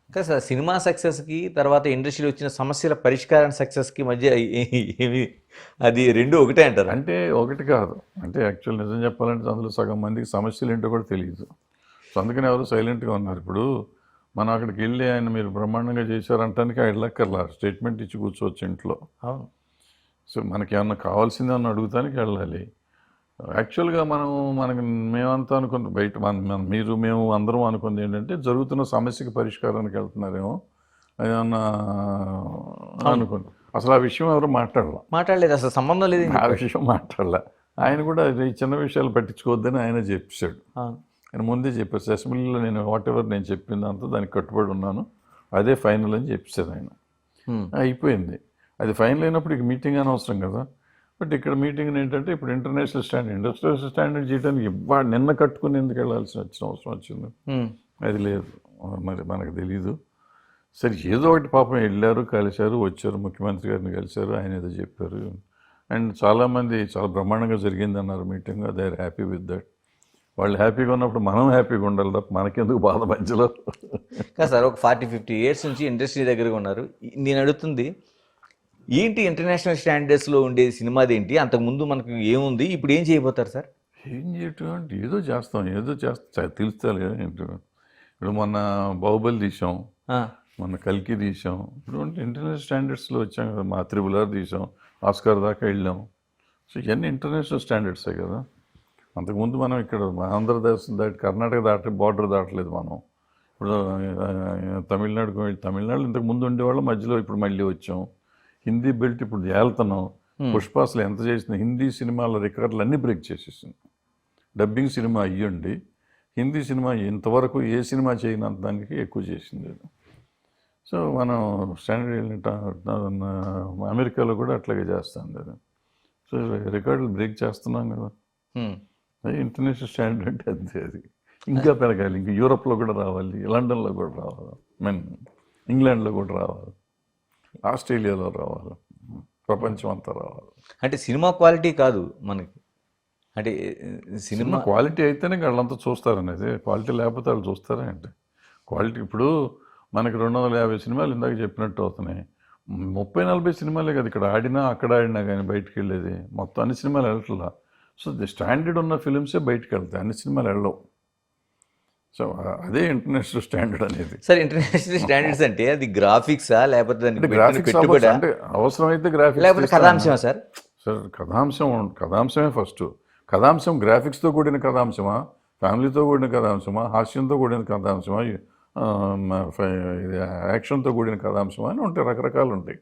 ఇంకా సార్ సినిమా సక్సెస్కి తర్వాత ఇండస్ట్రీలో వచ్చిన సమస్యల పరిష్కారం సక్సెస్కి మధ్య ఏమి అది రెండు ఒకటే అంటారు? అంటే ఒకటి కాదు. అంటే యాక్చువల్ నిజం చెప్పాలంటే అందులో సగం మందికి సమస్యలు ఏంటో కూడా తెలియదు. సో అందుకని ఎవరు సైలెంట్గా ఉన్నారు. ఇప్పుడు మనం అక్కడికి వెళ్ళి ఆయన మీరు బ్రహ్మాండంగా చేశారంటానికి వెళ్ళక్కర్లా, స్టేట్మెంట్ ఇచ్చి కూర్చోవచ్చు ఇంట్లో. అవును. సో మనకి ఏమన్నా కావాల్సింది అని అడుగుతానికి వెళ్ళాలి. యాక్చువల్గా మనకి మేమంతా అనుకుంటాం బయట మేము అందరం అనుకుంది ఏంటంటే జరుగుతున్న సమస్యకి పరిష్కారానికి వెళ్తున్నారేమో ఏమన్నా అనుకుంది. అసలు ఆ విషయం ఎవరు మాట్లాడలేదు, అసలు సంబంధం లేదు, ఆ విషయం మాట్లాడలే. ఆయన కూడా ఈ చిన్న విషయాలు పట్టించుకోవద్దని ఆయన చెప్పాడు. ఆయన ముందే చెప్పారు, అసెంబ్లీలో నేను వాటెవర్ నేను చెప్పిందంతా దానికి కట్టుబడి ఉన్నాను, అదే ఫైనల్ అని చెప్పారు ఆయన. అయిపోయింది. అది ఫైనల్ అయినప్పుడు ఇక మీటింగ్ అనవసరం కదా. బట్ ఇక్కడ మీటింగ్ ఏంటంటే ఇప్పుడు ఇంటర్నేషనల్ స్టాండర్డ్ చేయడానికి నిన్న కట్టుకుని ఎందుకు వెళ్ళాల్సిన అవసరం వచ్చింది? అది లేదు, మరి మనకు తెలీదు. సరే ఏదో ఒకటి పాపం వెళ్ళారు, కలిశారు, వచ్చారు, ముఖ్యమంత్రి గారిని కలిశారు, ఆయన ఏదో చెప్పారు. అండ్ చాలామంది చాలా బ్రహ్మాండంగా జరిగింది అన్నారు meeting. They are happy with that. వాళ్ళు హ్యాపీగా ఉన్నప్పుడు మనం హ్యాపీగా ఉండాలి తప్ప మనకెందుకు బాధ మధ్యలో? కాదు సార్, ఒక 40-50 years నుంచి ఇండస్ట్రీ దగ్గరగా ఉన్నారు. నేను అడుగుతుంది ఏంటి, ఇంటర్నేషనల్ స్టాండర్డ్స్లో ఉండే సినిమాది ఏంటి, అంతకుముందు మనకు ఏముంది, ఇప్పుడు ఏం చేయబోతారు సార్? ఏం చేయటం అంటే ఏదో చేస్తాం తెలుస్తుంది. ఇప్పుడు మొన్న బాహుబలి తీసాం, మొన్న కల్కి తీసాం, ఇప్పుడు ఇంటర్నేషనల్ స్టాండర్డ్స్లో వచ్చాం కదా. మా RRR తీసాం, ఆస్కార్ దాకా వెళ్ళాం. సో ఇవన్నీ ఇంటర్నేషనల్ స్టాండర్డ్సే కదా. అంతకుముందు మనం ఇక్కడ ఆంధ్రదేశం దాటి కర్ణాటక దాటి బార్డర్ దాటలేదు మనం. ఇప్పుడు తమిళనాడు ఇంతకుముందు ఉండేవాళ్ళం, మధ్యలో ఇప్పుడు మళ్ళీ వచ్చాం. హిందీ బెల్ట్ ఇప్పుడు ఏళ్తున్నాం. పుష్పాసులు ఎంత చేసిన హిందీ సినిమాల రికార్డులు అన్నీ బ్రేక్ చేసేసింది. డబ్బింగ్ సినిమా అయ్యండి, హిందీ సినిమా ఇంతవరకు ఏ సినిమా చేయనంత దానికి ఎక్కువ చేసింది. సో మనం స్టాండర్డ్ అమెరికాలో కూడా అట్లాగే చేస్తుంది అది. సో రికార్డులు బ్రేక్ చేస్తున్నాం కదా. ఇంటర్నేషనల్ స్టాండర్డ్ అంటే అంతే. అది ఇంకా పెరగాలి, ఇంకా యూరోప్లో కూడా రావాలి, లండన్లో కూడా రావాలి, ఇంగ్లాండ్లో కూడా రావాలి, ఆస్ట్రేలియాలో రావాలి, ప్రపంచం అంతా రావాలి. అంటే సినిమా క్వాలిటీ కాదు మనకి, అంటే సినిమా క్వాలిటీ అయితేనే వాళ్ళంతా చూస్తారనేది. క్వాలిటీ లేకపోతే వాళ్ళు చూస్తారా అంటే? క్వాలిటీ ఇప్పుడు మనకి 250 సినిమాలు ఇందాక చెప్పినట్టు అవుతున్నాయి. 30-40 సినిమాలే కదా ఇక్కడ ఆడినా, అక్కడ ఆడినా కానీ బయటికి వెళ్ళేది. మొత్తం అన్ని సినిమాలు వెళ్ళట్లా. సో ది స్టాండర్డ్ ఉన్న ఫిలిమ్సే బయటికి వెళ్తాయి, అన్ని సినిమాలు వెళ్ళవు. సో అదే ఇంటర్నేషనల్ స్టాండర్డ్ అనేది. సార్ ఇంటర్నేషనల్ స్టాండర్డ్స్ అంటే అది గ్రాఫిక్సా లేకపోతే అంటే అవసరమైతే గ్రాఫిక్స్, లేకపోతే కథాంశమా సార్? సార్ కథాంశమే ఫస్ట్. కథాంశం గ్రాఫిక్స్తో కూడిన కథాంశమా, ఫ్యామిలీతో కూడిన కథాంశమా, హాస్యంతో కూడిన కథాంశమా, యాక్షన్తో కూడిన కథాంశమా అని ఉంటాయి, రకరకాలు ఉంటాయి.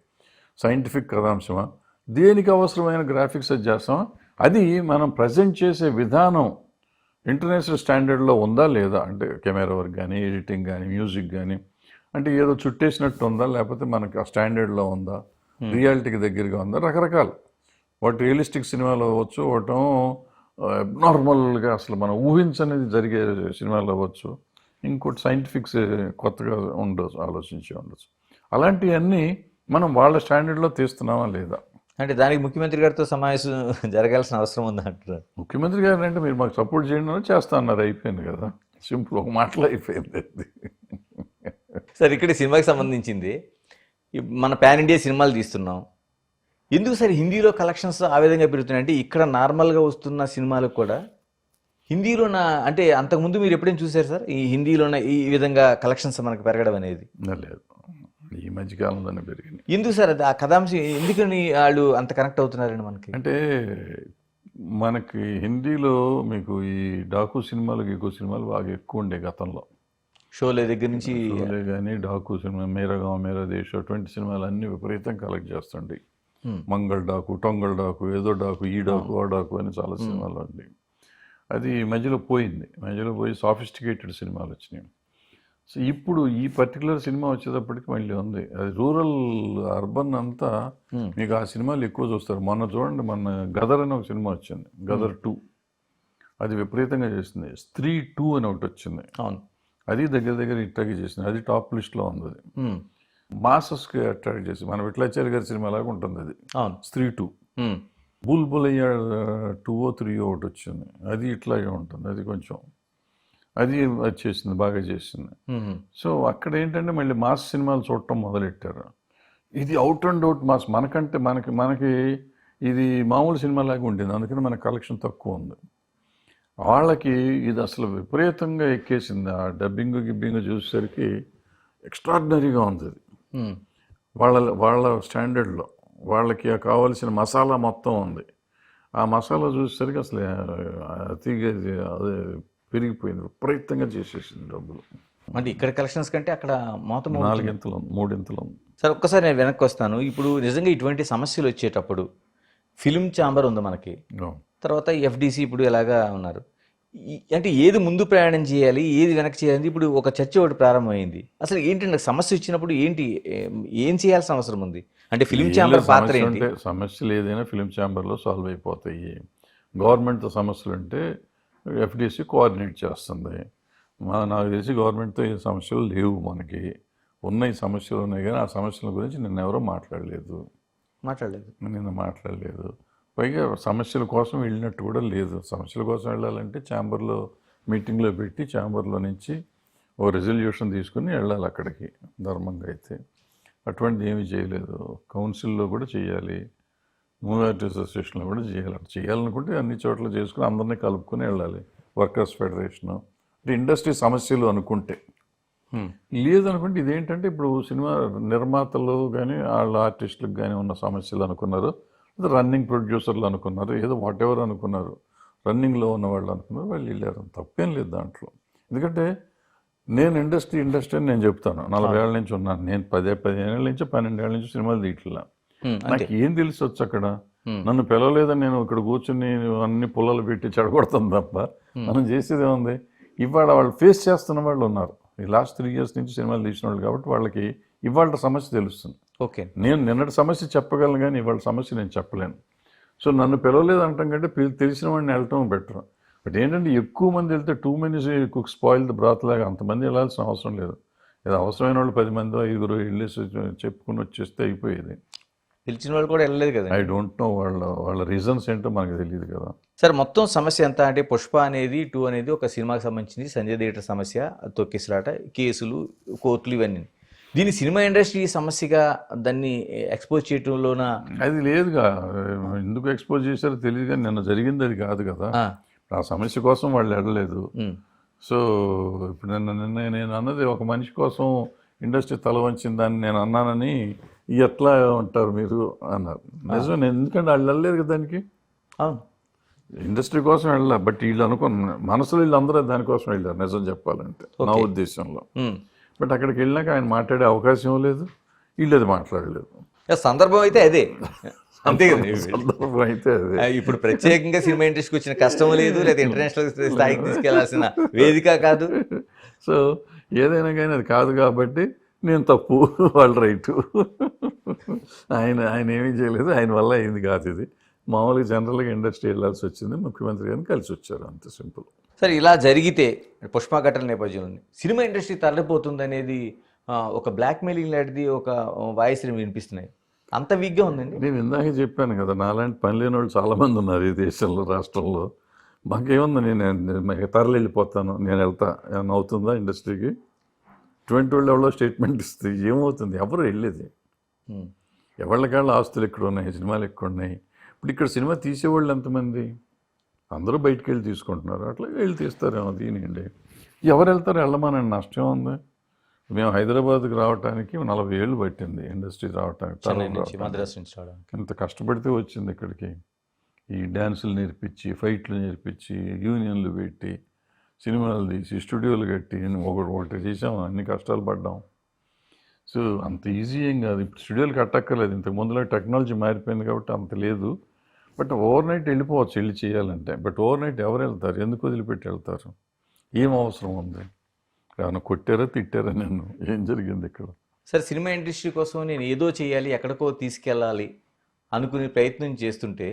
సైంటిఫిక్ కథాంశమా, దేనికి అవసరమైన గ్రాఫిక్స్ అది చేస్తామా, అది మనం ప్రజెంట్ చేసే విధానం ఇంటర్నేషనల్ స్టాండర్డ్లో ఉందా లేదా, అంటే కెమెరా వర్క్ కానీ, ఎడిటింగ్ కానీ, మ్యూజిక్ కానీ, అంటే ఏదో చుట్టేసినట్టు ఉందా, లేకపోతే మనకి ఆ స్టాండర్డ్లో ఉందా, రియాలిటీకి దగ్గరగా ఉందా, రకరకాలు. వాటి రియలిస్టిక్ సినిమాలు అవ్వచ్చు, ఒకటం నార్మల్గా అసలు మనం ఊహించనేది జరిగే సినిమాలు అవ్వచ్చు, ఇంకోటి సైంటిఫిక్స్ కొత్తగా ఉండొచ్చు, ఆలోచించి ఉండొచ్చు. అలాంటివన్నీ మనం వాళ్ళ స్టాండర్డ్లో తీస్తున్నామా లేదా. అంటే దానికి ముఖ్యమంత్రి గారితో సమావేశం జరగాల్సిన అవసరం ఉందా అంటారు? ముఖ్యమంత్రి గారు అంటే మీరు మాకు సపోర్ట్ చేయడం చేస్తా అన్నారు, అయిపోయింది కదా, సింపుల్, ఒక మాటలో అయిపోయింది. సార్ ఇక్కడ సినిమాకి సంబంధించింది మన పాన్ ఇండియా సినిమాలు తీస్తున్నాం, ఎందుకు సార్ హిందీలో కలెక్షన్స్ ఆ విధంగా పెరుగుతున్నాయి? అంటే ఇక్కడ నార్మల్గా వస్తున్న సినిమాలకు కూడా హిందీలోన, అంటే అంతకుముందు మీరు ఎప్పుడైనా చూసారు సార్ ఈ హిందీలోన ఈ విధంగా కలెక్షన్స్ మనకు పెరగడం అనేది? లేదు, ఈ మధ్యకాలంలోనే పెరిగింది. ఎందుకు సార్ అది ఆ కథాంశం ఎందుకని వాళ్ళు అంత కనెక్ట్ అవుతున్నారండి మనకి? అంటే మనకి హిందీలో మీకు ఈ డాకు సినిమాలు, గీకు సినిమాలు బాగా ఎక్కువ ఉండే గతంలో. షోలే దగ్గర నుంచి షోలే కానీ, డాకు సినిమా, మేరా గాంవ్ మేరా దేశ్, అటువంటి సినిమాలు అన్నీ విపరీతం కలెక్ట్ చేస్తుండే. మంగళ డాకు, టొంగల్ డాకు, ఏదో డాకు, ఈ డాకు, ఆ డాకు అని చాలా సినిమాలు అండి. అది మధ్యలో పోయింది, మధ్యలో పోయి సాఫిస్టికేటెడ్ సినిమాలు వచ్చినాయి. సో ఇప్పుడు ఈ పర్టికులర్ సినిమా వచ్చేటప్పటికి మళ్ళీ ఉంది, అది రూరల్ అర్బన్ అంతా మీకు ఆ సినిమాలు ఎక్కువ చూస్తారు. మొన్న చూడండి, మొన్న గదర్ అని ఒక సినిమా వచ్చింది, గదర్ 2, అది విపరీతంగా చేసింది. స్త్రీ 2 అని ఒకటి వచ్చింది, అవును, అది దగ్గర దగ్గర ఇట్టాగే చేసింది, అది టాప్ లిస్ట్లో ఉంది. అది మాసెస్కి అట్రాక్ట్ చేసి, మన విఠలాచార్య గారి సినిమా లాగా ఉంటుంది అది. అవును, స్త్రీ 2. బుల్బులయ్య 2 3 ఒకటి వచ్చింది, అది ఇట్లాగే ఉంటుంది, అది కొంచెం అది చేసింది, బాగా చేసింది. సో అక్కడ ఏంటంటే మళ్ళీ మాస్ సినిమాలు చూడటం మొదలెట్టారు. ఇది అవుట్ అండ్ అవుట్ మాస్, మనకంటే మనకి ఇది మామూలు సినిమా లాగా ఉండేది, అందుకని మన కలెక్షన్ తక్కువ ఉంది. వాళ్ళకి ఇది అసలు విపరీతంగా ఎక్కేసింది, ఆ డబ్బింగ్ గిబ్బింగ్ చూసేసరికి ఎక్స్ట్రాడినరీగా ఉంది అది. వాళ్ళ స్టాండర్డ్లో వాళ్ళకి కావాల్సిన మసాలా మొత్తం ఉంది. ఆ మసాలా చూసేసరికి అసలు అతిగా అదే పెరిగిపోయింది, విపరీతంగా చేసేసింది డబ్బులు. అంటే ఇక్కడ కలెక్షన్స్ కంటే అక్కడ మొత్తం 4 ఇంతలు 3 ఇంతలు ఉంది. సార్ ఒక్కసారి నేను వెనక్కి వస్తాను. ఇప్పుడు నిజంగా ఇటువంటి సమస్యలు వచ్చేటప్పుడు ఫిల్మ్ ఛాంబర్ ఉంది మనకి, తర్వాత ఎఫ్డిసి ఇప్పుడు ఎలాగా ఉన్నారు, అంటే ఏది ముందు ప్రయాణం చేయాలి, ఏది వెనక్కి చేయాలి, ఇప్పుడు ఒక చర్చ ఒకటి ప్రారంభమైంది. అసలు ఏంటంటే సమస్య వచ్చినప్పుడు ఏం చేయాల్సిన అవసరం ఉంది? అంటే ఫిల్మ్ ఛాంబర్ పాత్ర ఏంటి? సమస్యలు ఏదైనా ఫిల్మ్ ఛాంబర్లో సాల్వ్ అయిపోతాయి. గవర్నమెంట్తో సమస్యలు అంటే ఎఫ్డిసి కోఆర్డినేట్ చేస్తుంది. నాకు తెలిసి గవర్నమెంట్తో ఏ సమస్యలు లేవు, మనకి ఉన్నాయి సమస్యలు ఉన్నాయి, కానీ ఆ సమస్యల గురించి నిన్న ఎవరో మాట్లాడలేదు. నిన్న మాట్లాడలేదు. పైగా సమస్యల కోసం వెళ్ళినట్టు కూడా లేదు. సమస్యల కోసం వెళ్ళాలంటే ఛాంబర్లో మీటింగ్లో పెట్టి ఛాంబర్లో నుంచి ఓ రెజల్యూషన్ తీసుకుని వెళ్ళాలి అక్కడికి, ధర్మంగా అయితే. అటువంటిది ఏమీ చేయలేదు. కౌన్సిల్లో కూడా చేయాలి, మూవీ ఆర్టిస్ట్ అసోసియేషన్లో కూడా చేయాలి. చేయాలనుకుంటే అన్ని చోట్ల చేసుకుని అందరినీ కలుపుకొని వెళ్ళాలి. వర్కర్స్ ఫెడరేషను అంటే ఇండస్ట్రీ సమస్యలు అనుకుంటే, లేదనుకుంటే ఇదేంటంటే ఇప్పుడు సినిమా నిర్మాతలు కానీ వాళ్ళ ఆర్టిస్టులకు కానీ ఉన్న సమస్యలు అనుకున్నారు, రన్నింగ్ ప్రొడ్యూసర్లు అనుకున్నారు, ఏదో వాట్ ఎవర్ అనుకున్నారు, రన్నింగ్లో ఉన్న వాళ్ళు అనుకున్నారు, వాళ్ళు వెళ్ళారు. తప్పేం లేదు దాంట్లో. ఎందుకంటే నేను ఇండస్ట్రీ అని నేను చెప్తాను, 40 ఏళ్ళ నుంచి ఉన్నాను నేను, 15 ఏళ్ళ నుంచి 12 ఏళ్ళ నుంచి సినిమాలు తీయట్లా. నాకు ఏం తెలిసి వచ్చు అక్కడ, నన్ను పిలవలేదని నేను ఇక్కడ కూర్చుని అన్ని పుల్లలు పెట్టి చెడగొడతాను తప్ప మనం చేసేది ఏముంది. ఇవాళ వాళ్ళు ఫేస్ చేస్తున్న వాళ్ళు ఉన్నారు, ఈ లాస్ట్ 3 years నుంచి సినిమాలు తీసిన వాళ్ళు, కాబట్టి వాళ్ళకి ఇవాళ సమస్య తెలుస్తుంది. ఓకే, నేను నిన్నటి సమస్య చెప్పగలను కానీ ఇవాళ సమస్య నేను చెప్పలేను. సో నన్ను పిలవలేదు అంటాం కంటే తెలిసిన వాడిని వెళ్ళటం బెటర్. బట్ ఏంటంటే ఎక్కువ మంది వెళ్తే too many cook spoil the బ్రాత్ లాగా అంతమంది వెళ్ళాల్సిన అవసరం లేదు. ఏదో అవసరమైన వాళ్ళు 10 మంది 5 వెళ్ళేసి చెప్పుకుని వచ్చేస్తే అయిపోయేది. పిలిచిన వాళ్ళు కూడా వెళ్ళలేదు కదా. ఐ డోంట్ నో వాళ్ళ రీజన్స్ ఏంటో మనకు తెలియదు కదా. సార్ మొత్తం సమస్య ఎంత అంటే పుష్ప అనేది 2 అనేది ఒక సినిమాకి సంబంధించింది, సంజయ్ థియేటర్ సమస్య, తొక్కిసలాట, కేసులు, కోర్టులు, ఇవన్నీ. దీని సినిమా ఇండస్ట్రీ సమస్యగా దాన్ని ఎక్స్పోజ్ చేయటంలోన అది లేదుగా. ఎందుకు ఎక్స్పోజ్ చేశారో తెలియదు, కానీ నిన్న జరిగింది అది కాదు కదా. ఆ సమస్య కోసం వాళ్ళు వెళ్ళలేదు. సో ఇప్పుడు నిన్న నేను అన్నది ఒక మనిషి కోసం ఇండస్ట్రీ తల వంచిందని నేను అన్నానని ఎట్లా ఉంటారు మీరు అన్నారు. నిజమే, ఎందుకంటే వాళ్ళు వెళ్ళలేదు కదా దానికి. అవును, ఇండస్ట్రీ కోసం వెళ్ళా, బట్ వీళ్ళు అనుకున్న మనసులో వీళ్ళందరూ దానికోసం వెళ్ళారు నిజం చెప్పాలంటే నా ఉద్దేశంలో. బట్ అక్కడికి వెళ్ళాక ఆయన మాట్లాడే అవకాశం లేదు, వీళ్ళు అది మాట్లాడలేదు. సందర్భం అయితే అదే, అంతే కదా. సందర్భం అయితే అదే. ఇప్పుడు ప్రత్యేకంగా సినిమా ఇండస్ట్రీకి వచ్చిన కష్టం లేదు, లేదా ఇంటర్నేషనల్ స్థాయికి తీసుకెళ్లాల్సిన వేదిక కాదు. సో ఏదైనా కానీ అది కాదు కాబట్టి నేను తప్పు, వాళ్ళు రైటు. ఆయన ఏమీ చేయలేదు, ఆయన వల్ల అయింది కాదు ఇది. మామూలుగా జనరల్గా ఇండస్ట్రీ వెళ్ళాల్సి వచ్చింది, ముఖ్యమంత్రి గారిని కలిసి వచ్చారు, అంతే సింపుల్. సరే, ఇలా జరిగితే పుష్ప ఘటన నేపథ్యంలో సినిమా ఇండస్ట్రీ తరలిపోతుంది అనేది ఒక బ్లాక్ మెయిలింగ్ లాంటిది ఒక వాయిస్ వినిపిస్తున్నాయి. అంత వీక్గా ఉందండి. నేను ఇందాక చెప్పాను కదా, నాలాంటి పని లేని వాళ్ళు చాలామంది ఉన్నారు ఈ దేశంలో, రాష్ట్రంలో. మాకేముంది, నేను తరలి వెళ్ళిపోతాను, నేను వెళ్తా, ఏమన్నా అవుతుందా ఇండస్ట్రీకి? 20 వాళ్ళు ఎవరో స్టేట్మెంట్ ఇస్తే ఏమవుతుంది? ఎవరు వెళ్ళేది? ఎవరికాళ్ళ ఆస్తులు ఎక్కడ ఉన్నాయి, సినిమాలు ఎక్కడ ఉన్నాయి? ఇప్పుడు ఇక్కడ సినిమా తీసేవాళ్ళు ఎంతమంది? అందరూ బయటికి వెళ్ళి తీసుకుంటున్నారు, అట్లా వెళ్ళి తీస్తారేమో. దీనిండి ఎవరు వెళ్తారు? వెళ్ళమనండి, నష్టం ఉంది. మేము హైదరాబాద్కి రావడానికి 40 ఏళ్ళు పట్టింది ఇండస్ట్రీ రావడానికి. ఎంత కష్టపడితే వచ్చింది ఇక్కడికి. ఈ డ్యాన్సులు నేర్పించి, ఫైట్లు నేర్పించి, యూనియన్లు పెట్టి, సినిమాలు తీసి, స్టూడియోలు కట్టి ఒకటి చేసాం, అన్ని కష్టాలు పడ్డాం. సో అంత ఈజీ ఏం కాదు. ఇప్పుడు స్టూడియోలు కట్టక్కర్లేదు, ఇంతకు ముందులో టెక్నాలజీ మారిపోయింది కాబట్టి అంత లేదు. బట్ ఓవర్ నైట్ వెళ్ళిపోవచ్చు, వెళ్ళి చేయాలంటే. బట్ ఓవర్ నైట్ ఎవరు వెళ్తారు? ఎందుకు వదిలిపెట్టి వెళ్తారు? ఏం అవసరం ఉంది? ఏమైనా కొట్టారా, తిట్టారా? నన్ను ఏం జరిగింది ఇక్కడ? సరే, సినిమా ఇండస్ట్రీ కోసం నేను ఏదో చేయాలి, ఎక్కడికో తీసుకెళ్ళాలి అనుకునే ప్రయత్నం చేస్తుంటే,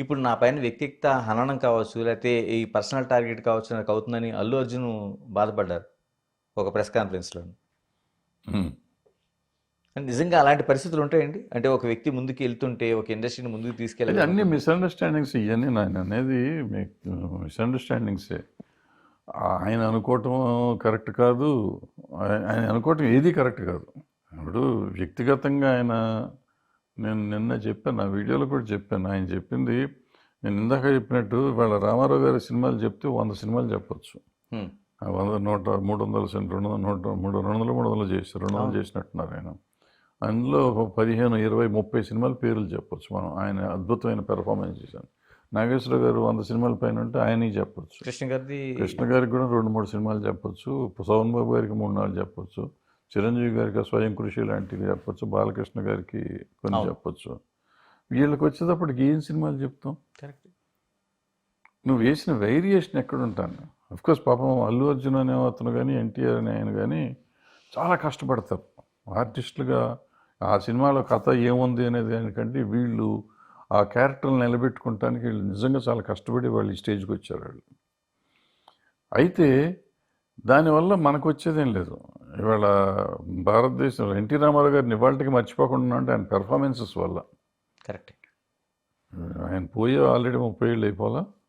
ఇప్పుడు నా పైన వ్యక్తిగత హననం కావచ్చు, లేకపోతే ఈ పర్సనల్ టార్గెట్ కావచ్చు నాకు అవుతుందని అల్లు అర్జున్ బాధపడ్డారు ఒక ప్రెస్ కాన్ఫరెన్స్లో. నిజంగా అలాంటి పరిస్థితులు ఉంటాయండి? అంటే ఒక వ్యక్తి ముందుకు వెళ్తుంటే, ఒక ఇండస్ట్రీని ముందుకు తీసుకెళ్ళాలి. అన్ని మిస్అండర్స్టాండింగ్స్ ఇవన్నీ నేను అనేది మీకు మిస్అండర్స్టాండింగ్సే. ఆయన అనుకోవటం కరెక్ట్ కాదు, ఆయన అనుకోవటం ఏది కరెక్ట్ కాదు. ఇప్పుడు వ్యక్తిగతంగా నేను నిన్న చెప్పాను, నా వీడియోలో కూడా చెప్పాను. ఆయన చెప్పింది నేను ఇందాక చెప్పినట్టు, వాళ్ళ రామారావు గారి సినిమాలు చెప్తే 100 సినిమాలు చెప్పొచ్చు. 100, 100, 300, 200 చేశారు, 200 చేసినట్టున్నారు ఆయన. అందులో 15, 20, 30 సినిమాల పేర్లు చెప్పొచ్చు మనం. ఆయన అద్భుతమైన పెర్ఫార్మెన్స్ చేశాను. నాగేశ్వర గారు 100 సినిమాల పైన ఉంటే ఆయనకి చెప్పొచ్చు. కృష్ణ గారికి కూడా 2-3 సినిమాలు చెప్పొచ్చు. సోమన్ బాబు గారికి 3-4 చెప్పొచ్చు. చిరంజీవి గారికి స్వయం కృషి లాంటివి చెప్పొచ్చు. బాలకృష్ణ గారికి కొన్ని చెప్పొచ్చు. వీళ్ళకి వచ్చేటప్పటికి ఏం సినిమాలు చెప్తాం? కరెక్ట్. నువ్వు వేసిన వేరియేషన్ ఎక్కడ ఉంటాను? అఫ్కోర్స్ పాపం అల్లు అర్జున్ అనే అతను కానీ, ఎన్టీఆర్ అనే ఆయన కానీ చాలా కష్టపడతారు ఆర్టిస్టులుగా. ఆ సినిమాలో కథ ఏముంది అనేది దానికంటే వీళ్ళు ఆ క్యారెక్టర్ని నిలబెట్టుకోవటానికి వీళ్ళు నిజంగా చాలా కష్టపడి వాళ్ళు ఈ స్టేజ్కి వచ్చారు వాళ్ళు. అయితే దానివల్ల మనకు వచ్చేదేం లేదు. ఇవాళ భారతదేశంలో ఎన్టీ రామారావు గారిని ఇవాళకి మర్చిపోకుండా అంటే ఆయన పెర్ఫార్మెన్సెస్ వల్ల. కరెక్ట్. ఆయన పోయే ఆల్రెడీ 30 ఏళ్ళు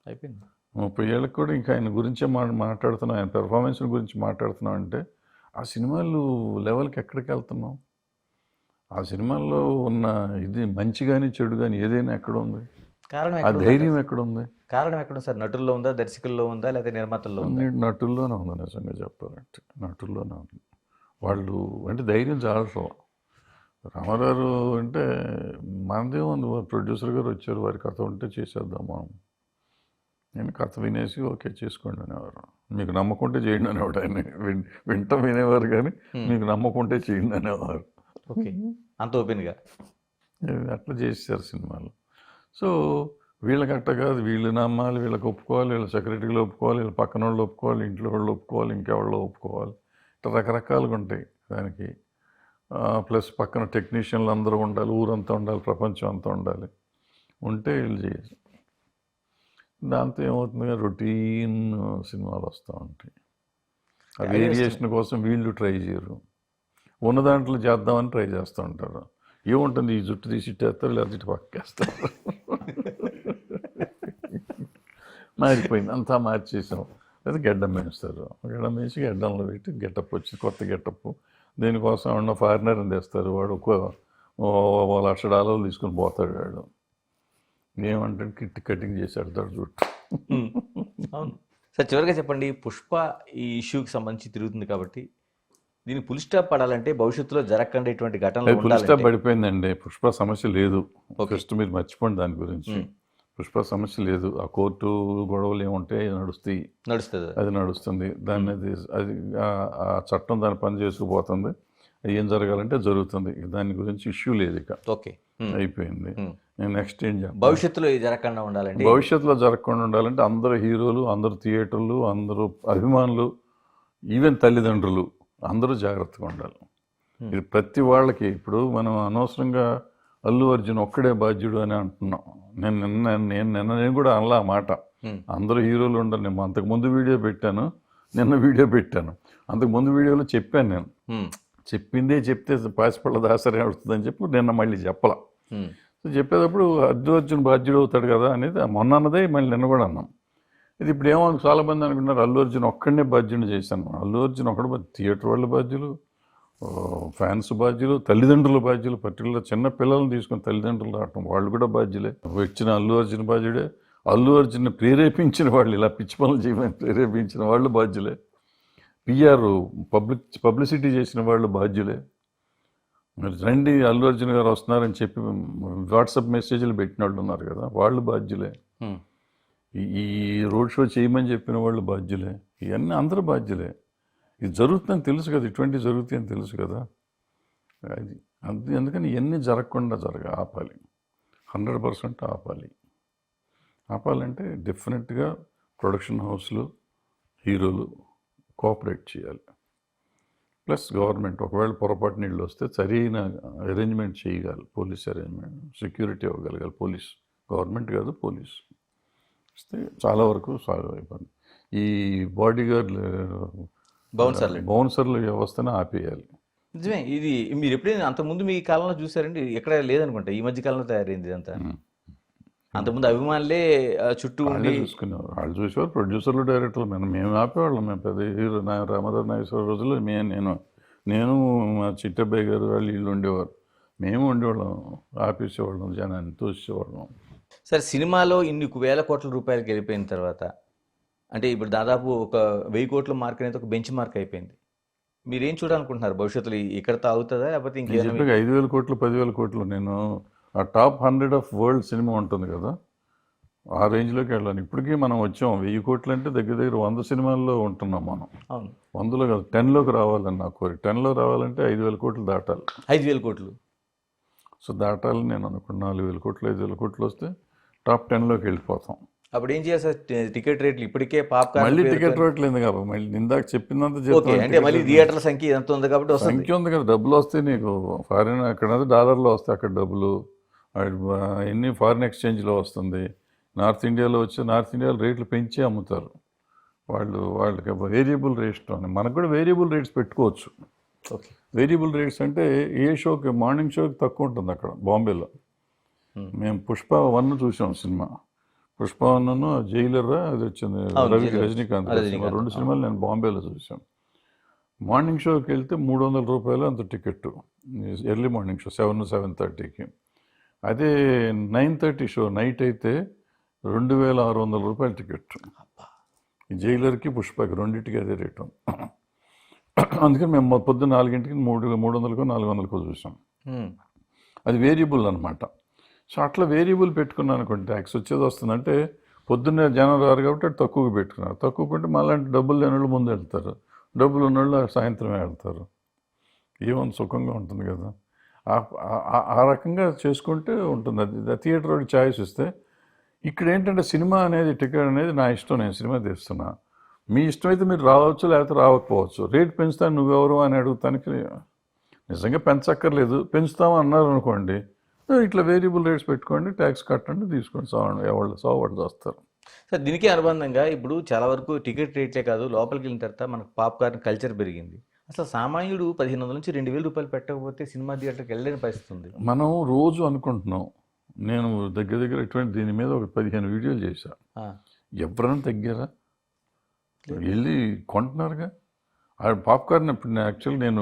అయిపోయింది. 30 ఏళ్ళకి కూడా ఇంకా ఆయన గురించే మాట్లాడుతున్నాం, ఆయన పెర్ఫార్మెన్స్ గురించి మాట్లాడుతున్నాం. అంటే ఆ సినిమాలు లెవెల్కి ఎక్కడికి వెళ్తున్నాం? ఆ సినిమాల్లో ఉన్న ఇది మంచి కానీ చెడు కానీ ఏదైనా ఎక్కడ ఉంది? ఆ ధైర్యం ఎక్కడ ఉంది? కారణం ఎక్కడ సార్? నటుల్లో ఉందా, దర్శకుల్లో ఉందా, లేదా నిర్మాతల్లో ఉందా? నటుల్లోనే ఉంది. నిజంగా చెప్పాలంటే నటుల్లోనే ఉంది. వాళ్ళు అంటే ధైర్యం చాలా. రామారావు అంటే మనదే ఉంది, ప్రొడ్యూసర్ గారు వచ్చారు, వారి కథ ఉంటే చేసేద్దాం మనం. నేను కథ వినేసి ఓకే చేసుకోండి అనేవారు. మీకు నమ్మకుంటే చేయండి అనేవాడు ఆయన. వింటాం వినేవారు కానీ మీకు నమ్మకుంటే చేయండి అనేవారు. ఓకే, అంత ఓపెన్గా అట్లా చేశారు సినిమాలు. సో వీళ్ళకి అట్ట కాదు, వీళ్ళు నమ్మాలి, వీళ్ళకి ఒప్పుకోవాలి, వీళ్ళ సెక్రటరీలు ఒప్పుకోవాలి, వీళ్ళ పక్కన వాళ్ళు ఒప్పుకోవాలి, ఇంట్లో వాళ్ళు ఒప్పుకోవాలి, ఇంకెవాళ్ళు ఒప్పుకోవాలి. ఇట్లా రకరకాలుగా ఉంటాయి దానికి. ప్లస్ పక్కన టెక్నీషియన్లు అందరూ ఉండాలి, ఊరంతా ఉండాలి, ప్రపంచం అంతా ఉండాలి, ఉంటే వీళ్ళు చేయొచ్చు. దాంతో ఏమవుతుందిగా రొటీన్ సినిమాలు వస్తూ ఉంటాయి. ఆ వేరియేషన్ కోసం వీళ్ళు ట్రై చేయరు, ఉన్న దాంట్లో చేద్దామని ట్రై చేస్తూ ఉంటారు. ఏముంటుంది, ఈ జుట్టు తీసి ఇట్టేస్తారు, లేకపోతే ఇటు పక్కేస్తారు. మారిపోయింది, అంతా మార్చేసాం. లేదా గెడ్డం వేస్తారు, గెడ్డం వేసి గెడ్డంలో పెట్టి గెటప్ వచ్చి కొత్త గెటప్. దీనికోసం ఉన్న ఫారినర్ని తెస్తారు, వాడు $1,00,000 తీసుకొని పోతాడు. వాడు ఏమంటే కిట్ కటింగ్ చేసి ఆడతాడు జుట్టు. అవును సార్. చివరిగా చెప్పండి, పుష్ప ఈ ఇష్యూకి సంబంధించి తిరుగుతుంది కాబట్టి దీనికి ఫుల్ స్టాప్ పడాలంటే భవిష్యత్తులో జరగకుండా ఇటువంటి ఘటనలు ఫుల్ స్టాప్ పడిపోయిందండి. పుష్ప సమస్య లేదు. ఫస్ట్ మీరు మర్చిపోండి దాని గురించి. పుష్ప సమస్య లేదు. ఆ కోర్టు గొడవలు ఏముంటాయి నడుస్తాయి, నడుస్తుంది. అది నడుస్తుంది. దాన్ని అది ఆ చట్టం దాని పని చేసుకుపోతుంది. ఏం జరగాలంటే జరుగుతుంది. దాని గురించి ఇష్యూ లేదు, ఇక ఓకే. అయిపోయింది. నేను నెక్స్ట్ ఏం చెప్పాలి? భవిష్యత్తులో ఇది జరగకుండా ఉండాలంటే భవిష్యత్తులో జరగకుండా ఉండాలంటే అందరు హీరోలు, అందరు థియేటర్లు, అందరూ అభిమానులు, ఈవెన్ తల్లిదండ్రులు అందరూ జాగ్రత్తగా ఉండాలి. ఇది ప్రతి వాళ్ళకి. ఇప్పుడు మనం అనవసరంగా అల్లు అర్జున్ ఒక్కడే బాధ్యుడు అని అంటున్నాం. నేను కూడా అనలా ఆ మాట. అందరూ హీరోలు ఉండాలి. నేను అంతకుముందు వీడియో పెట్టాను, నిన్న వీడియో పెట్టాను. అంతకుముందు వీడియోలో చెప్పాను నేను. చెప్పిందే చెప్తే పాసిపళ్ళ దాసరే అవుతుందని చెప్పి నిన్న మళ్ళీ చెప్పలా. సో చెప్పేటప్పుడు అల్లు అర్జున్ బాధ్యుడు అవుతాడు కదా అనేది మొన్న అన్నదే మళ్ళీ నిన్న కూడా అన్నాం. ఇది ఇప్పుడు ఏమో చాలామంది అనుకుంటున్నారు అల్లు అర్జున్ ఒక్కడనే బాధ్యుని చేశాను. అల్లు అర్జున్ ఒక్కడు థియేటర్ వాళ్ళు బాధ్యులు, ఫ్యాన్స్ బాధ్యులు, తల్లిదండ్రుల బాధ్యులు. పర్టికులర్ చిన్న పిల్లల్ని తీసుకుని తల్లిదండ్రులు రావటం వాళ్ళు కూడా బాధ్యులే. వచ్చిన అల్లు అర్జున్ బాధ్యుడే. అల్లు అర్జున్ని ప్రేరేపించిన వాళ్ళు, ఇలా పిచ్చి పనులు చేయమని ప్రేరేపించిన వాళ్ళు బాధ్యులే. పిఆర్ పబ్లిసిటీ చేసిన వాళ్ళు బాధ్యులే. మరి రండి అల్లు అర్జున్ గారు వస్తున్నారని చెప్పి వాట్సాప్ మెసేజ్లు పెట్టిన వాళ్ళు ఉన్నారు కదా, వాళ్ళు బాధ్యులే. ఈ రోడ్ షో చేయమని చెప్పిన వాళ్ళు బాధ్యులే. ఇవన్నీ అందరూ బాధ్యులే. ఇది జరుగుతుందని తెలుసు కదా, ఇటువంటివి జరుగుతాయని తెలుసు కదా. అది అందుకని ఇవన్నీ జరగకుండా ఆపాలి. 100% ఆపాలి. ఆపాలంటే డెఫినెట్గా ప్రొడక్షన్ హౌస్లు, హీరోలు కోఆపరేట్ చేయాలి. ప్లస్ గవర్నమెంట్ ఒకవేళ పొరపాటు నీళ్ళు వస్తే సరైన అరేంజ్మెంట్ చేయగలగాలి. పోలీస్ అరేంజ్మెంట్, సెక్యూరిటీ ఇవ్వగలగాలి. పోలీస్, గవర్నమెంట్ కాదు, పోలీస్ ఇస్తే చాలా వరకు సాల్వ్ అయిపోయింది. ఈ బాడీగార్డ్ బౌన్సర్ల వ్యవస్థను ఆపేయాలి. నిజమే. ఇది మీరు ఎప్పుడైనా అంతకుముందు మీ కాలంలో చూసారండి? ఎక్కడ లేదనుకుంటా, ఈ మధ్య కాలంలో తయారైంది ఇదంతా. అంతకుముందు అభిమానులే చుట్టూ ఉండి చూసుకునేవారు. వాళ్ళు చూసేవారు, ప్రొడ్యూసర్లు, డైరెక్టర్లు. మేము ఆపేవాళ్ళం. మేము పెద్ద హీరో రామారావు నాగేశ్వర రోజుల్లో నేను మా చిట్టబ్బాయి గారు వాళ్ళు వీళ్ళు ఉండేవారు. మేము ఉండేవాళ్ళం, ఆపేసేవాళ్ళం, జనాన్ని తోసేవాళ్ళం. సరే, సినిమాలో ఇన్ని వేల కోట్ల రూపాయలకి వెళ్ళిపోయిన తర్వాత అంటే ఇప్పుడు దాదాపు ఒక 1000 కోట్ల మార్క్ అనేది ఒక బెంచ్ మార్క్ అయిపోయింది. మీరేం చూడాలనుకుంటున్నారు భవిష్యత్తులో? ఇక్కడతో అవుతుందా లేకపోతే ఇంకేమైనా? 5,000 కోట్లు 10,000 కోట్లు. నేను ఆ టాప్ 100 ఆఫ్ వరల్డ్ సినిమా ఉంటుంది కదా, ఆ రేంజ్లోకి వెళ్ళాను. ఇప్పటికీ మనం వచ్చాం 1000 కోట్లు అంటే దగ్గర 100 సినిమాల్లో ఉంటున్నాం మనం. అవును, 100లో కాదు, 10లోకి రావాలని నా కోరిక. 10లో రావాలంటే 5,000 కోట్లు దాటాలి. 5,000 కోట్లు. సో దాటాలని నేను అనుకున్నాను. 4,000 కోట్లు 5,000 కోట్లు వస్తే టాప్ 10లోకి వెళ్ళిపోతాం. అప్పుడు ఏం చేయాలి సార్? టికెట్ రేట్లు ఇప్పటికే పాప్కార్న్ మళ్ళీ టికెట్ రేట్లు ఎందుకు కాబట్టి మళ్ళీ ఇందాక చెప్పినంత అంటే మళ్ళీ థియేటర్ల సంఖ్య ఎంత ఉంది కాబట్టి సంఖ్య ఉంది కదా, డబ్బులు వస్తాయి నీకు. ఫారిన్ అక్కడ డాలర్లో వస్తాయి, అక్కడ డబ్బులు ఎన్ని ఫారిన్ ఎక్స్చేంజ్లో వస్తుంది. నార్త్ ఇండియాలో వచ్చి నార్త్ ఇండియాలో రేట్లు పెంచి అమ్ముతారు వాళ్ళకి వేరియబుల్ రేట్స్ అని. మనకు కూడా వేరియబుల్ రేట్స్ పెట్టుకోవచ్చు. ఓకే, వేరియబుల్ రేట్స్ అంటే ఏ షోకి, మార్నింగ్ షోకి తక్కువ ఉంటుంది అక్కడ బాంబేలో. మేము పుష్ప 1 చూసాం సినిమా. పుష్ప 1 జైలర్ అది వచ్చింది, రజనీకాంత్ 2 సినిమాలు నేను బాంబేలో చూసాను. మార్నింగ్ షోకి వెళ్తే 300 రూపాయలు అంత టికెట్, ఎర్లీ మార్నింగ్ షో 7:30కి. అదే 9:30 షో నైట్ అయితే 2,600 రూపాయల టికెట్. జైలర్కి పుష్పకి రెండింటికి అదే రేటు. అందుకని మేము పొద్దున్న 4ంటికి 300కో 400కో చూసాం. అది వేరియబుల్ అనమాట. సో అట్లా వేరియబుల్ పెట్టుకున్నాను అనుకోండి, ట్యాక్స్ వచ్చేది వస్తుందంటే పొద్దున్నే జనం రారు కాబట్టి అటు తక్కువగా పెట్టుకున్నారు. తక్కువ కొంటే మళ్ళీ డబ్బులు లేని వాళ్ళు ముందు వెళ్తారు, డబ్బులు ఉన్న వాళ్ళు సాయంత్రమే వెళ్తారు. ఏమన్నా సుఖంగా ఉంటుంది కదా. ఆ రకంగా చేసుకుంటే ఉంటుంది. అది థియేటర్ వాడికి ఛాయిస్ ఇస్తే. ఇక్కడ ఏంటంటే సినిమా అనేది, టికెట్ అనేది నా ఇష్టం, నేను సినిమా తీస్తున్నా. మీ ఇష్టం అయితే మీరు రావచ్చు, లేకపోతే రావకపోవచ్చు. రేట్ పెంచుతాను నువ్వెవరు అని అడుగుతానికి నిజంగా పెంచక్కర్లేదు. పెంచుతామో అన్నారు అనుకోండి, ఇట్లా వేరియబుల్ రేట్స్ పెట్టుకోండి, ట్యాక్స్ కట్టండి, తీసుకోండి, ఎవరు వాళ్ళు వస్తారు. సార్, దీనికి అనుబంధంగా ఇప్పుడు చాలా వరకు టికెట్ రేట్లే కాదు, లోపలికి వెళ్ళిన తర్వాత మనకు పాప్కార్న్ కల్చర్ పెరిగింది. అసలు సామాన్యుడు 1,500 నుంచి 2,000 రూపాయలు పెట్టకపోతే సినిమా థియేటర్కి వెళ్ళలేని పరిస్థితి ఉంది. మనం రోజు అనుకుంటున్నాం. నేను దగ్గర ఇటువంటి దీని మీద ఒక 15 వీడియోలు చేశా. ఎవరైనా తగ్గారా? వెళ్ళి కొంటున్నారుగా. పాప్కార్న్ ఇప్పుడు యాక్చువల్లీ నేను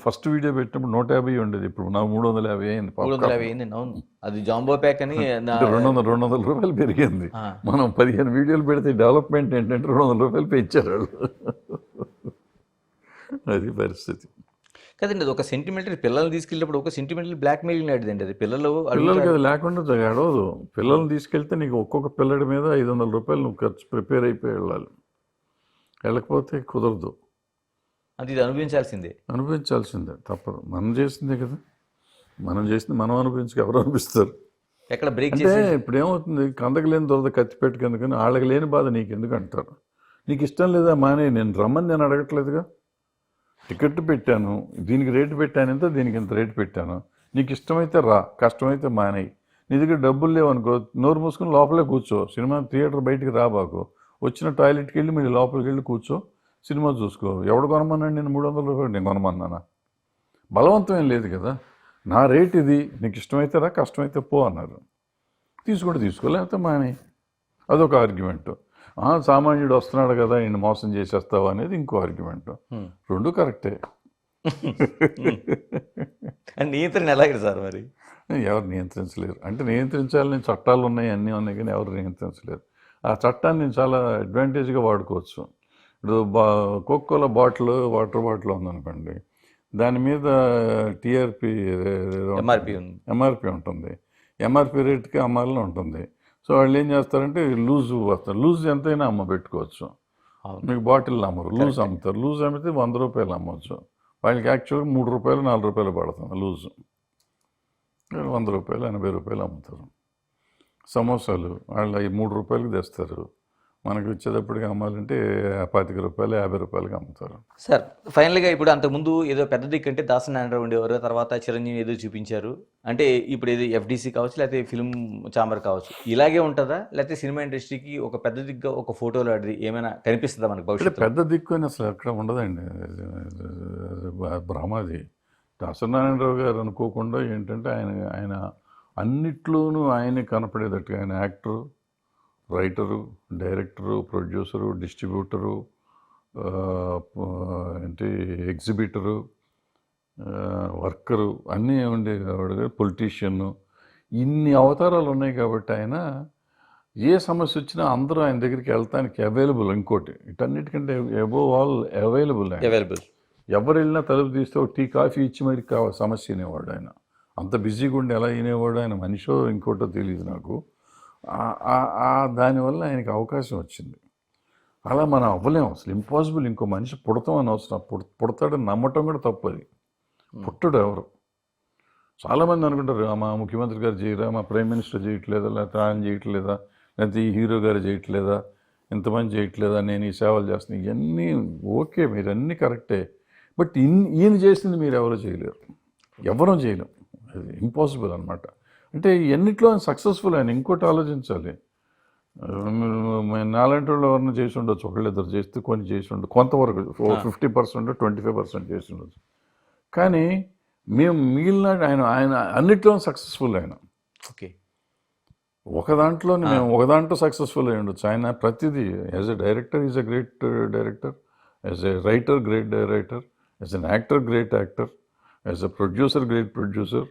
ఫస్ట్ వీడియో పెట్టినప్పుడు 150 ఉండేది, ఇప్పుడు నాకు 350 అయింది. 350 అయింది. అవును, అది జాంబో ప్యాక్ అని 200 రూపాయలు పెరిగింది. మనం 15 వీడియోలు పెడితే డెవలప్మెంట్ ఏంటంటే 200 రూపాయలు పెంచారు వాళ్ళు. అది పరిస్థితి. కదండి అది ఒక సెంటిమెంటరీ పిల్లల్ని తీసుకెళ్ళినప్పుడు ఒక సెంటిమెంటరీ బ్లాక్మెయిలింగ్ లాంటిదండి అది పిల్లలు పిల్లలకి అడుగుతారు. అది లేకుండా గడవదు. పిల్లల్ని తీసుకెళ్తే నీకు ఒక్కొక్క పిల్లడి మీద 500 రూపాయలు నువ్వు ఖర్చు ప్రిపేర్ అయిపోయి వెళ్ళాలి. వెళ్ళకపోతే కుదరదు. అది ఇది అనుభవించాల్సిందే. అనుభవించాల్సిందే, తప్పదు. మనం చేసిందే కదా, మనం చేసింది మనం అనుభవించక ఎవరు అనిపిస్తారు? ఎక్కడ బ్రేక్ అంటే చేసి ఇప్పుడు ఏమవుతుంది, కందకు లేని దొరద కత్తి పెట్టుకెందుకని వాళ్ళకి లేని బాధ నీకు ఎందుకు అంటారు. నీకు ఇష్టం లేదా మానే, నేను రమ్మని నేను అడగట్లేదుగా. టికెట్ పెట్టాను, దీనికి రేటు పెట్టాను ఎంత, దీనికి ఇంత రేటు పెట్టాను. నీకు ఇష్టమైతే రా, కష్టమైతే మానేయి. నీ దగ్గర డబ్బులు లేవనుకో, నోరు మూసుకుని లోపలే కూర్చో. సినిమా థియేటర్ బయటికి రాబాకు. వచ్చిన టాయిలెట్కి వెళ్ళి మళ్ళీ లోపలికి వెళ్ళి కూర్చో, సినిమా చూసుకో. ఎవడు కొనమన్నాడు నేను 300 రూపాయలు నేను కొనమన్నానా? బలవంతం ఏం లేదు కదా. నా రేట్ ఇది, నీకు ఇష్టమైతే రా, కష్టమైతే పో అన్నారు. తీసుకుంటే తీసుకో, లేకపోతే మానే. అదొక ఆర్గ్యుమెంట్. సామాన్యుడు వస్తున్నాడు కదా, ఈయన మోసం చేసేస్తావు అనేది ఇంకో ఆర్గ్యుమెంట్. రెండు కరెక్టే. అండ్ నియంత్రణ ఎలాగండి సార్ మరి? ఎవరు నియంత్రించలేరు. అంటే నియంత్రించాలని చట్టాలు ఉన్నాయి, అన్నీ ఉన్నాయి, కానీ ఎవరు నియంత్రించలేరు. ఆ చట్టాన్ని నేను చాలా అడ్వాంటేజ్గా వాడుకోవచ్చు. ఇప్పుడు కోకోలా బాటిల్, వాటర్ బాటిల్ ఉందనుకోండి, దాని మీద టీఆర్పీ ఎంఆర్పి ఉంటుంది. ఎంఆర్పి రేట్కి అమ్మాలని ఉంటుంది. సో వాళ్ళు ఏం చేస్తారంటే లూజ్ వస్తారు. లూజ్ ఎంతైనా పెట్టుకోవచ్చు. మీకు బాటిల్ అమ్మరు, లూజ్ అమ్ముతారు. లూజ్ అమ్మితే 100 రూపాయలు అమ్మవచ్చు. వాళ్ళకి యాక్చువల్గా 3 రూపాయలు 4 రూపాయలు పడుతుంది లూజు. 100 రూపాయలు 80 రూపాయలు అమ్ముతారు. సమోసాలు వాళ్ళు 3 రూపాయలకి తెస్తారు. మనకి వచ్చేటప్పటికి అమ్మాలంటే 25 రూపాయలు 50 రూపాయలకి అమ్ముతారు. సార్ ఫైనల్గా ఇప్పుడు అంతకుముందు ఏదో పెద్ద దిక్కు అంటే దాసనారాయణరావు ఉండేవారు, తర్వాత చిరంజీవి ఏదో చూపించారు. అంటే ఇప్పుడు ఏదో ఎఫ్డీసీ కావచ్చు, లేకపోతే ఫిల్మ్ ఛాంబర్ కావచ్చు, ఇలాగే ఉంటుందా? లేకపోతే సినిమా ఇండస్ట్రీకి ఒక పెద్ద దిగ్గా ఒక ఫోటోలో అది ఏమైనా కనిపిస్తుందా మనకు భవిష్యత్తు? పెద్ద దిక్కు అని అసలు ఎక్కడ ఉండదండి. భ్రమది. దాసనారాయణరావు గారు అనుకోకుండా ఏంటంటే ఆయన అన్నిట్లోనూ ఆయనే కనపడేటట్టుగా ఆయన actor, writer, director, producer, distributor, ఏంటి ఎగ్జిబిటరు, వర్కరు అన్నీ ఉండేవాడు. పొలిటీషియన్ను, ఇన్ని అవతారాలు ఉన్నాయి కాబట్టి ఆయన ఏ సమస్య వచ్చినా అందరూ ఆయన దగ్గరికి వెళ్తానికి అవైలబుల్. ఇంకోటి వీటన్నిటికంటే అబోవ్ ఆల్ అవైలబుల్. ఎవరు వెళ్ళినా తలుపు తీస్తే ఒక టీ కాఫీ ఇచ్చి మరి సమస్య వినేవాడు ఆయన. అంత బిజీగా ఉండి ఎలా వినేవాడు ఆయన, మనిషో ఇంకోటో తెలియదు నాకు. దానివల్ల ఆయనకి అవకాశం వచ్చింది. అలా మనం అవ్వలేము, అసలు ఇంపాసిబుల్. ఇంకో మనిషి పుడతామని అవసరం, పుడతాడని నమ్మటం కూడా తప్పది. పుట్టడు ఎవరు. చాలామంది అనుకుంటారు మా ముఖ్యమంత్రి గారు చేయరా, మా ప్రైమ్ మినిస్టర్ చేయట్లేదా, లేకపోతే ఆయన చేయట్లేదా, లేకపోతే ఈ హీరో గారు చేయట్లేదా, ఇంతమంది చేయట్లేదా, నేను ఈ సేవలు చేస్తున్నాను. ఇవన్నీ ఓకే, మీరు అన్నీ కరెక్టే. బట్ ఈయన చేసింది మీరు ఎవరో చేయలేరు, ఎవరూ చేయలేం. అది ఇంపాసిబుల్ అనమాట. అంటే ఎన్నిట్లో ఆయన సక్సెస్ఫుల్. ఆయన ఇంకోటి ఆలోచించాలి. నాలాంటి వాళ్ళు ఎవరిని చేసి ఉండొచ్చు, ఒకళ్ళిద్దరు చేస్తే కొన్ని చేసి ఉండొచ్చు, కొంతవరకు 50% 25% చేసి ఉండొచ్చు. కానీ మేము మిగిలిన ఆయన అన్నిట్లో సక్సెస్ఫుల్. ఆయన ఓకే, ఒక దాంట్లో సక్సెస్ఫుల్ అయి ఉండొచ్చు. ఆయన ప్రతిదీ as a director is a great director, as a writer great writer, as an actor great actor, as a producer great producer.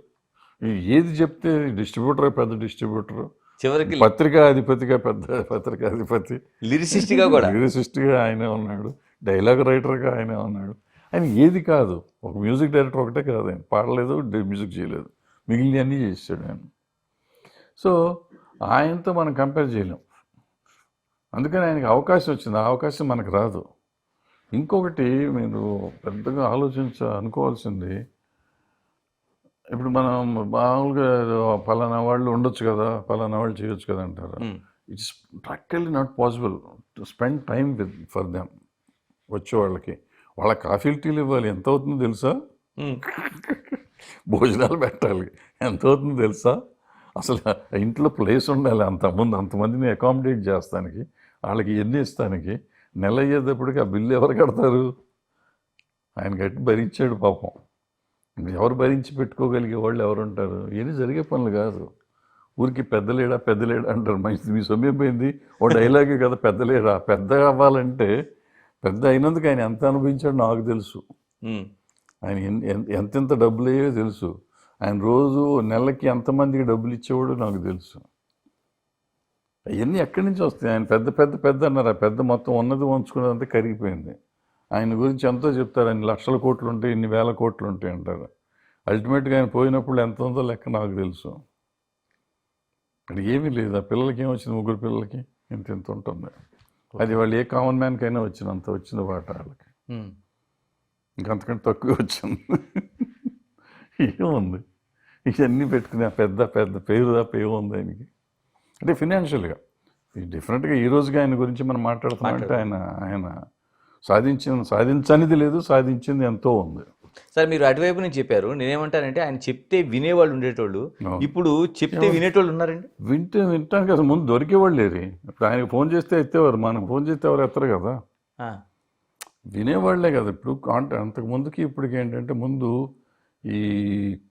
ఏది చెప్తే డిస్ట్రిబ్యూటర్ పెద్ద డిస్ట్రిబ్యూటర్, చివరికి పత్రికాధిపతిగా పెద్ద పత్రికాధిపతి, లిరిసిస్ట్గా ఆయనే ఉన్నాడు, డైలాగ్ రైటర్గా ఆయనే ఉన్నాడు. ఆయన ఏది కాదు, ఒక మ్యూజిక్ డైరెక్టర్ ఒకటే కాదు. ఆయన పాడలేదు, మ్యూజిక్ చేయలేదు, మిగిలిన అన్నీ చేసాడు ఆయన. సో ఆయనతో మనం కంపేర్ చేయలేం. అందుకని ఆయనకి అవకాశం వచ్చింది, ఆ అవకాశం మనకు రాదు. ఇంకొకటి మీరు పెద్దగా అనుకోవాల్సింది, ఇప్పుడు మనం మామూలుగా పలానా వాళ్ళు ఉండొచ్చు కదా, పలానా వాళ్ళు చేయొచ్చు కదా అంటారు. It's practically not possible to spend time for them. వచ్చే వాళ్ళ కాఫీలు టీలు ఇవ్వాలి, ఎంత అవుతుందో తెలుసా? భోజనాలు పెట్టాలి, ఎంత అవుతుందో తెలుసా? అసలు ఇంట్లో ప్లేస్ ఉండాలి అంతమందిని అకామిడేట్ చేస్తానికి, వాళ్ళకి ఎన్ని ఇస్తానికి. నెల అయ్యేటప్పటికి ఆ బిల్లు ఎవరు కడతారు? ఆయన కట్టి భరించాడు పాపం. ఎవరు భరించి పెట్టుకోగలిగే వాళ్ళు ఎవరు ఉంటారు? ఇవన్నీ జరిగే పనులు కాదు. ఊరికి పెద్దలేడా అంటారు. మీ సొమ్యం పోయింది ఓ డైలాగే కదా, పెద్దలేడా. పెద్ద అవ్వాలంటే పెద్ద అయినందుకు ఆయన ఎంత అనుభవించాడో నాకు తెలుసు. ఆయన ఎంతెంత డబ్బులు అయ్యో తెలుసు. ఆయన రోజు నెలకి ఎంతమందికి డబ్బులు ఇచ్చేవాడు నాకు తెలుసు. అవన్నీ ఎక్కడి నుంచి వస్తాయి? ఆయన పెద్ద అన్నారు. ఆ పెద్ద మొత్తం ఉన్నది ఉంచుకున్నదంతా కరిగిపోయింది. ఆయన గురించి ఎంతో చెప్తారు, అన్ని లక్షల కోట్లు ఉంటాయి, ఇన్ని వేల కోట్లు ఉంటాయి అంటారు. అల్టిమేట్గా ఆయన పోయినప్పుడు ఎంత ఉందో లెక్క నాకు తెలుసు. అది ఏమీ లేదు. ఆ పిల్లలకి ఏమొచ్చింది, 3 పిల్లలకి ఇంత ఉంటుంది. అది వాళ్ళు ఏ కామన్ మ్యాన్కైనా వచ్చినంత వచ్చింది వాట వాళ్ళకి, ఇంకంతకంటే తక్కువ వచ్చింది. ఏముంది ఇవన్నీ పెట్టుకుని పెద్ద పెద్ద పేరు తప్ప ఏముంది ఆయనకి. అంటే ఫినాన్షియల్గా డిఫరెంట్గా ఈ రోజుగా ఆయన గురించి మనం మాట్లాడుతున్నామంటే ఆయన సాధించనిది లేదు, సాధించింది ఎంతో ఉంది. సార్ మీరు అటువైపు నుంచి చెప్పారు, నేనేమంటానంటే ఆయన చెప్తే వినేవాళ్ళు ఉండేటోళ్ళు, ఇప్పుడు చెప్తే వినేటోళ్ళు ఉన్నారండి. వింటాను కదా, ముందు దొరికేవాళ్ళు లేరు. ఇప్పుడు ఆయనకు ఫోన్ చేస్తే ఎత్తేవారు, మనకు ఫోన్ చేస్తే ఎవరు ఎత్తరు కదా, వినేవాళ్లే కదా. ఇప్పుడు అంతకు ముందుకి ఇప్పటికి ఏంటంటే, ముందు ఈ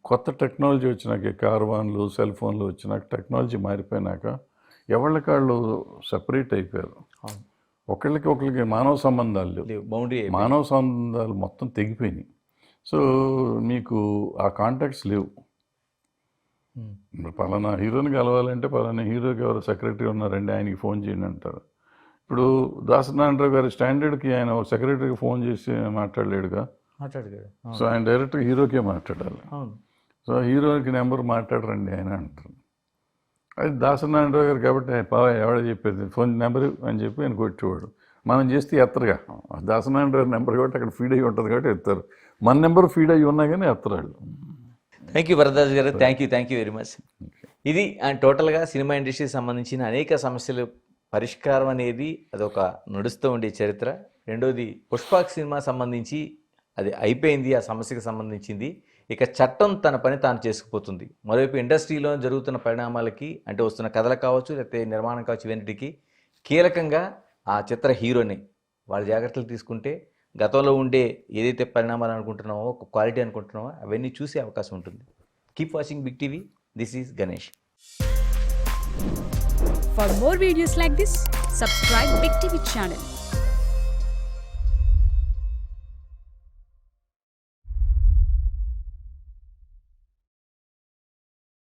కొత్త టెక్నాలజీ వచ్చినాక, కార్వాన్లు సెల్ ఫోన్లు వచ్చినాక, టెక్నాలజీ మారిపోయినాక ఎవళ్ళకాళ్ళు సపరేట్ అయిపోయారు. ఒకళ్ళకి మానవ సంబంధాలు లేవు, మానవ సంబంధాలు మొత్తం తెగిపోయినాయి. సో మీకు ఆ కాంటాక్ట్స్ లేవు. పలానా హీరోని కలవాలంటే పలానా హీరోకి ఎవరు సెక్రటరీ ఉన్నారండి, ఆయనకి ఫోన్ చేయండి అంటారు. ఇప్పుడు దాసనారాయణరావు గారి స్టాండర్డ్కి ఆయన సెక్రటరీకి ఫోన్ చేసి మాట్లాడలేడుగా. సో ఆయన డైరెక్ట్గా హీరోకే మాట్లాడాలి. సో హీరోకి నెంబర్ మాట్లాడరండి ఆయన అంటారు. అది దాసనారాయణరావు గారు కాబట్టి ఎవడ చెప్పేది, ఫోన్ నెంబర్ అని చెప్పి ఆయన కొట్టేవాడు. మనం చేస్తే ఎత్తరుగా, దాసనారాయణరావు నెంబర్ కాబట్టి అక్కడ ఫీడ్ అయ్యి ఉంటుంది కాబట్టి ఎత్తారు. మన నెంబర్ ఫీడ్ అయ్యి ఉన్నా కానీ ఎత్తరాళ్ళు. థ్యాంక్ యూ వరదాస్ గారు, థ్యాంక్ యూ వెరీ మచ్. ఇది టోటల్గా సినిమా ఇండస్ట్రీకి సంబంధించిన అనేక సమస్యలు పరిష్కారం అనేది అదొక నడుస్తూ ఉండే చరిత్ర. రెండోది పుష్పక్ సినిమా సంబంధించి అది అయిపోయింది, ఆ సమస్యకు సంబంధించింది. ఇక చట్టం తన పని తాను చేసుకుపోతుంది. మరోవైపు ఇండస్ట్రీలో జరుగుతున్న పరిణామాలకి, అంటే వస్తున్న కథలు కావచ్చు, లేకపోతే నిర్మాణం కావచ్చు, ఇవన్నిటికీ కీలకంగా ఆ చిత్ర హీరోని వాళ్ళ జాగ్రత్తలు తీసుకుంటే గతంలో ఉండే ఏదైతే పరిణామాలు అనుకుంటున్నామో, క్వాలిటీ అనుకుంటున్నామో, అవన్నీ చూసే అవకాశం ఉంటుంది. Keep watching big TV. This is Ganesh. For more videos like this, subscribe Big TV channel.